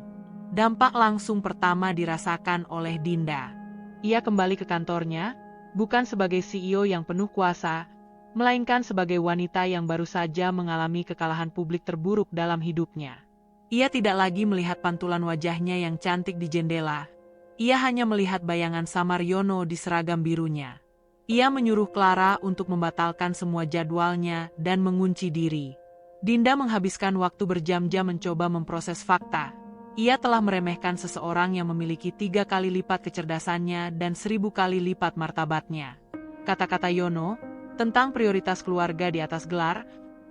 Dampak langsung pertama dirasakan oleh Dinda. Ia kembali ke kantornya, bukan sebagai CEO yang penuh kuasa, melainkan sebagai wanita yang baru saja mengalami kekalahan publik terburuk dalam hidupnya. Ia tidak lagi melihat pantulan wajahnya yang cantik di jendela. Ia hanya melihat bayangan samar Yono di seragam birunya. Ia menyuruh Clara untuk membatalkan semua jadwalnya dan mengunci diri. Dinda menghabiskan waktu berjam-jam mencoba memproses fakta. Ia telah meremehkan seseorang yang memiliki 3 kali lipat kecerdasannya dan 1000 kali lipat martabatnya. Kata-kata Yono tentang prioritas keluarga di atas gelar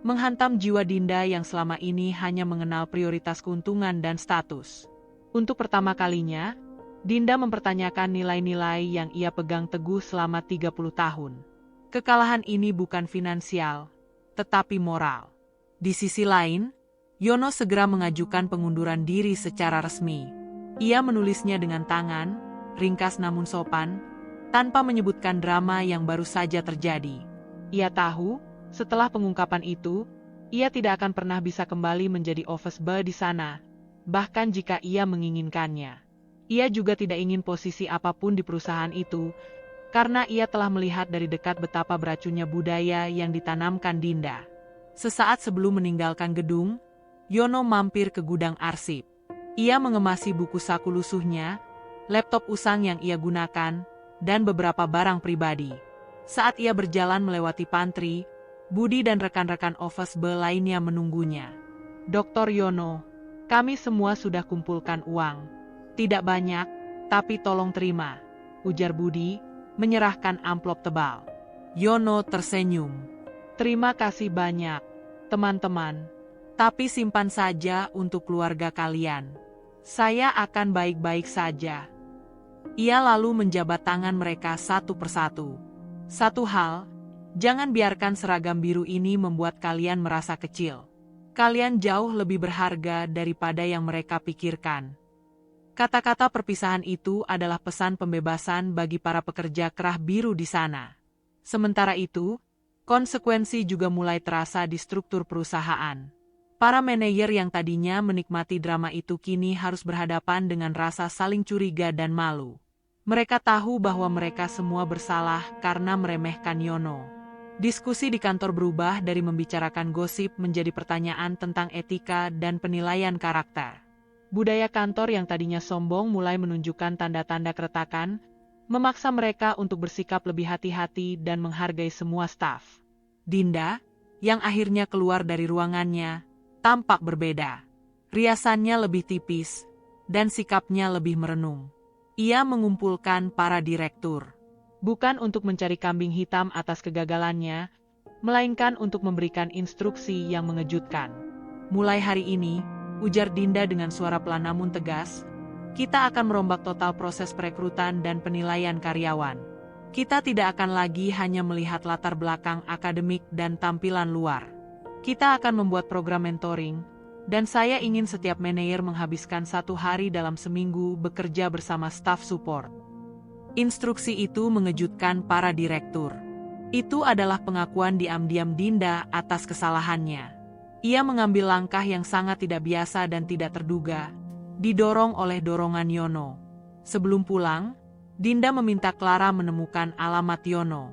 menghantam jiwa Dinda yang selama ini hanya mengenal prioritas keuntungan dan status. Untuk pertama kalinya, Dinda mempertanyakan nilai-nilai yang ia pegang teguh selama 30 tahun. Kekalahan ini bukan finansial, tetapi moral. Di sisi lain, Yono segera mengajukan pengunduran diri secara resmi. Ia menulisnya dengan tangan, ringkas namun sopan, tanpa menyebutkan drama yang baru saja terjadi. Ia tahu, setelah pengungkapan itu, ia tidak akan pernah bisa kembali menjadi office boy di sana, bahkan jika ia menginginkannya. Ia juga tidak ingin posisi apapun di perusahaan itu, karena ia telah melihat dari dekat betapa beracunnya budaya yang ditanamkan Dinda. Sesaat sebelum meninggalkan gedung, Yono mampir ke gudang arsip. Ia mengemasi buku saku lusuhnya, laptop usang yang ia gunakan, dan beberapa barang pribadi. Saat ia berjalan melewati pantry, Budi dan rekan-rekan office boy lainnya menunggunya. Dr. Yono, kami semua sudah kumpulkan uang. Tidak banyak, tapi tolong terima, ujar Budi, menyerahkan amplop tebal. Yono tersenyum. Terima kasih banyak, teman-teman. Tapi simpan saja untuk keluarga kalian. Saya akan baik-baik saja. Ia lalu menjabat tangan mereka satu persatu. Satu hal, jangan biarkan seragam biru ini membuat kalian merasa kecil. Kalian jauh lebih berharga daripada yang mereka pikirkan. Kata-kata perpisahan itu adalah pesan pembebasan bagi para pekerja kerah biru di sana. Sementara itu, konsekuensi juga mulai terasa di struktur perusahaan. Para manajer yang tadinya menikmati drama itu kini harus berhadapan dengan rasa saling curiga dan malu. Mereka tahu bahwa mereka semua bersalah karena meremehkan Yono. Diskusi di kantor berubah dari membicarakan gosip menjadi pertanyaan tentang etika dan penilaian karakter. Budaya kantor yang tadinya sombong mulai menunjukkan tanda-tanda keretakan, memaksa mereka untuk bersikap lebih hati-hati dan menghargai semua staf. Dinda, yang akhirnya keluar dari ruangannya, tampak berbeda. Riasannya lebih tipis, dan sikapnya lebih merenung. Ia mengumpulkan para direktur. Bukan untuk mencari kambing hitam atas kegagalannya, melainkan untuk memberikan instruksi yang mengejutkan. Mulai hari ini, ujar Dinda dengan suara pelan namun tegas, kita akan merombak total proses perekrutan dan penilaian karyawan. Kita tidak akan lagi hanya melihat latar belakang akademik dan tampilan luar. Kita akan membuat program mentoring, dan saya ingin setiap manajer menghabiskan 1 hari dalam seminggu bekerja bersama staf support. Instruksi itu mengejutkan para direktur. Itu adalah pengakuan diam-diam Dinda atas kesalahannya. Ia mengambil langkah yang sangat tidak biasa dan tidak terduga, didorong oleh dorongan Yono. Sebelum pulang, Dinda meminta Clara menemukan alamat Yono.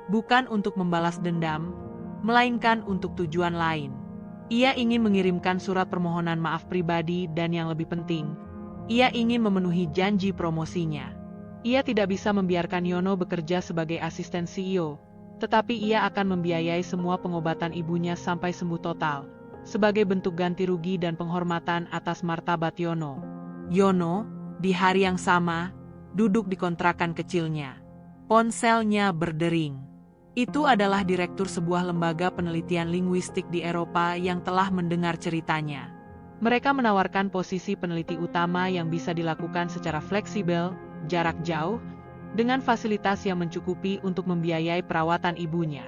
Bukan untuk membalas dendam, melainkan untuk tujuan lain. Ia ingin mengirimkan surat permohonan maaf pribadi dan yang lebih penting, ia ingin memenuhi janji promosinya. Ia tidak bisa membiarkan Yono bekerja sebagai asisten CEO, Tetapi ia akan membiayai semua pengobatan ibunya sampai sembuh total, sebagai bentuk ganti rugi dan penghormatan atas martabat Yono. Yono, di hari yang sama, duduk di kontrakan kecilnya. Ponselnya berdering. Itu adalah direktur sebuah lembaga penelitian linguistik di Eropa yang telah mendengar ceritanya. Mereka menawarkan posisi peneliti utama yang bisa dilakukan secara fleksibel, jarak jauh, dengan fasilitas yang mencukupi untuk membiayai perawatan ibunya.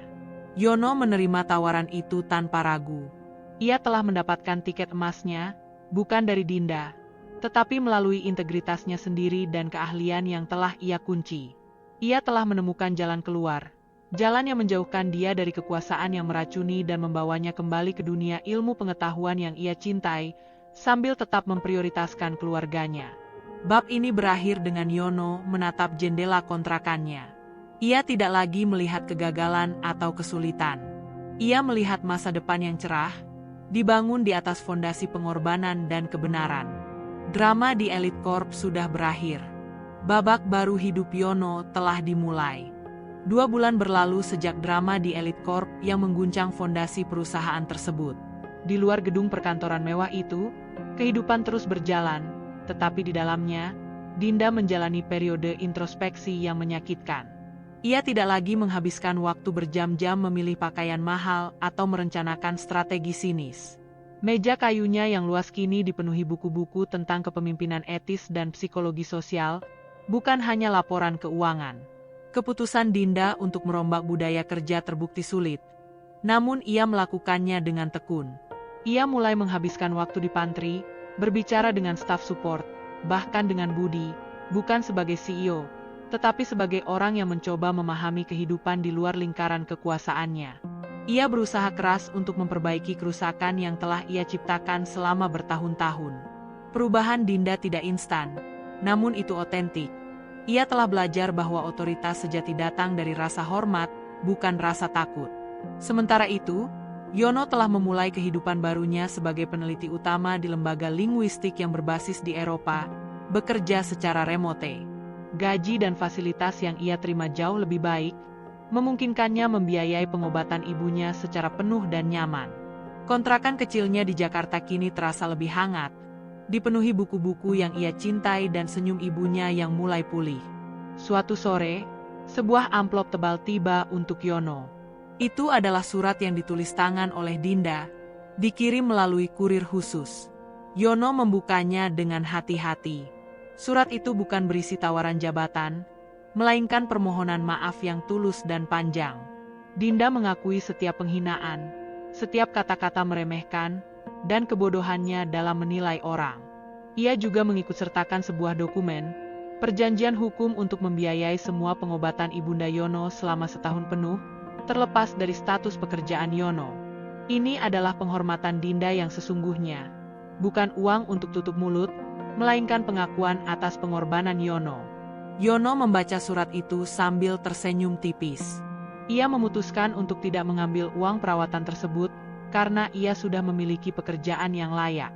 Yono menerima tawaran itu tanpa ragu. Ia telah mendapatkan tiket emasnya, bukan dari Dinda, tetapi melalui integritasnya sendiri dan keahlian yang telah ia kunci. Ia telah menemukan jalan keluar, jalan yang menjauhkan dia dari kekuasaan yang meracuni dan membawanya kembali ke dunia ilmu pengetahuan yang ia cintai, sambil tetap memprioritaskan keluarganya. Bab ini berakhir dengan Yono menatap jendela kontrakannya. Ia tidak lagi melihat kegagalan atau kesulitan. Ia melihat masa depan yang cerah, dibangun di atas fondasi pengorbanan dan kebenaran. Drama di Elite Corp sudah berakhir. Babak baru hidup Yono telah dimulai. 2 bulan berlalu sejak drama di Elite Corp yang mengguncang fondasi perusahaan tersebut. Di luar gedung perkantoran mewah itu, kehidupan terus berjalan. Tetapi di dalamnya, Dinda menjalani periode introspeksi yang menyakitkan. Ia tidak lagi menghabiskan waktu berjam-jam memilih pakaian mahal atau merencanakan strategi sinis. Meja kayunya yang luas kini dipenuhi buku-buku tentang kepemimpinan etis dan psikologi sosial, bukan hanya laporan keuangan. Keputusan Dinda untuk merombak budaya kerja terbukti sulit, namun ia melakukannya dengan tekun. Ia mulai menghabiskan waktu di pantry, berbicara dengan staf support, bahkan dengan Budi, bukan sebagai CEO, tetapi sebagai orang yang mencoba memahami kehidupan di luar lingkaran kekuasaannya. Ia berusaha keras untuk memperbaiki kerusakan yang telah ia ciptakan selama bertahun-tahun. Perubahan Dinda tidak instan, namun itu otentik. Ia telah belajar bahwa otoritas sejati datang dari rasa hormat, bukan rasa takut. Sementara itu, Yono telah memulai kehidupan barunya sebagai peneliti utama di lembaga linguistik yang berbasis di Eropa, bekerja secara remote. Gaji dan fasilitas yang ia terima jauh lebih baik, memungkinkannya membiayai pengobatan ibunya secara penuh dan nyaman. Kontrakan kecilnya di Jakarta kini terasa lebih hangat, dipenuhi buku-buku yang ia cintai dan senyum ibunya yang mulai pulih. Suatu sore, sebuah amplop tebal tiba untuk Yono. Itu adalah surat yang ditulis tangan oleh Dinda, dikirim melalui kurir khusus. Yono membukanya dengan hati-hati. Surat itu bukan berisi tawaran jabatan, melainkan permohonan maaf yang tulus dan panjang. Dinda mengakui setiap penghinaan, setiap kata-kata meremehkan, dan kebodohannya dalam menilai orang. Ia juga mengikutsertakan sebuah dokumen, perjanjian hukum untuk membiayai semua pengobatan Ibunda Yono selama setahun penuh, terlepas dari status pekerjaan Yono. Ini adalah penghormatan Dinda yang sesungguhnya, bukan uang untuk tutup mulut, melainkan pengakuan atas pengorbanan Yono. Yono membaca surat itu sambil tersenyum tipis. Ia memutuskan untuk tidak mengambil uang perawatan tersebut, karena ia sudah memiliki pekerjaan yang layak.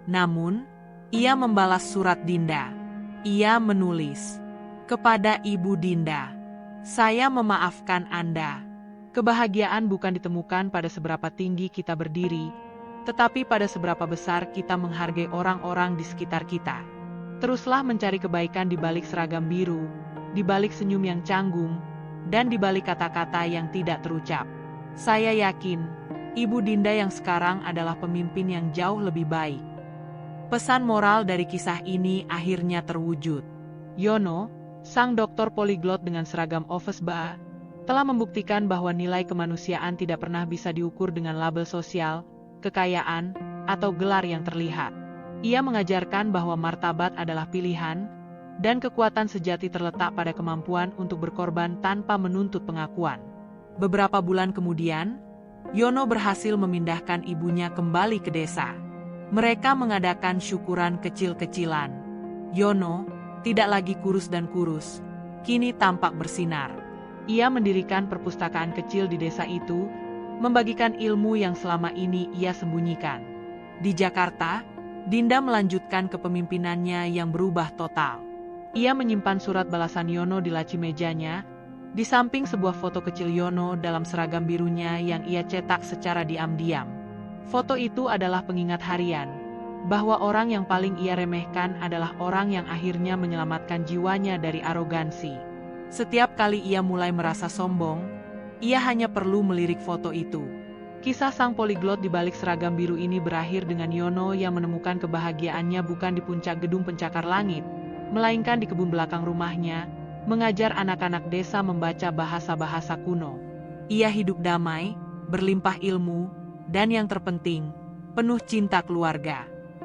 Namun, ia membalas surat Dinda. Ia menulis, "Kepada Ibu Dinda, saya memaafkan Anda. Kebahagiaan bukan ditemukan pada seberapa tinggi kita berdiri, tetapi pada seberapa besar kita menghargai orang-orang di sekitar kita. Teruslah mencari kebaikan di balik seragam biru, di balik senyum yang canggung, dan di balik kata-kata yang tidak terucap. Saya yakin, Ibu Dinda yang sekarang adalah pemimpin yang jauh lebih baik." Pesan moral dari kisah ini akhirnya terwujud. Yono, sang dokter poliglot dengan seragam office bar, telah membuktikan bahwa nilai kemanusiaan tidak pernah bisa diukur dengan label sosial, kekayaan, atau gelar yang terlihat. Ia mengajarkan bahwa martabat adalah pilihan, dan kekuatan sejati terletak pada kemampuan untuk berkorban tanpa menuntut pengakuan. Beberapa bulan kemudian, Yono berhasil memindahkan ibunya kembali ke desa. Mereka mengadakan syukuran kecil-kecilan. Yono, tidak lagi kurus dan kurus, kini tampak bersinar. Ia mendirikan perpustakaan kecil di desa itu, membagikan ilmu yang selama ini ia sembunyikan. Di Jakarta, Dinda melanjutkan kepemimpinannya yang berubah total. Ia menyimpan surat balasan Yono di laci mejanya, Di samping sebuah foto kecil Yono dalam seragam birunya yang ia cetak secara diam-diam. Foto itu adalah pengingat harian, bahwa orang yang paling ia remehkan adalah orang yang akhirnya menyelamatkan jiwanya dari arogansi. Setiap kali ia mulai merasa sombong, ia hanya perlu melirik foto itu. Kisah sang poliglot di balik seragam biru ini berakhir dengan Yono yang menemukan kebahagiaannya bukan di puncak gedung pencakar langit, melainkan di kebun belakang rumahnya, mengajar anak-anak desa membaca bahasa-bahasa kuno. Ia hidup damai, berlimpah ilmu, dan yang terpenting, penuh cinta keluarga.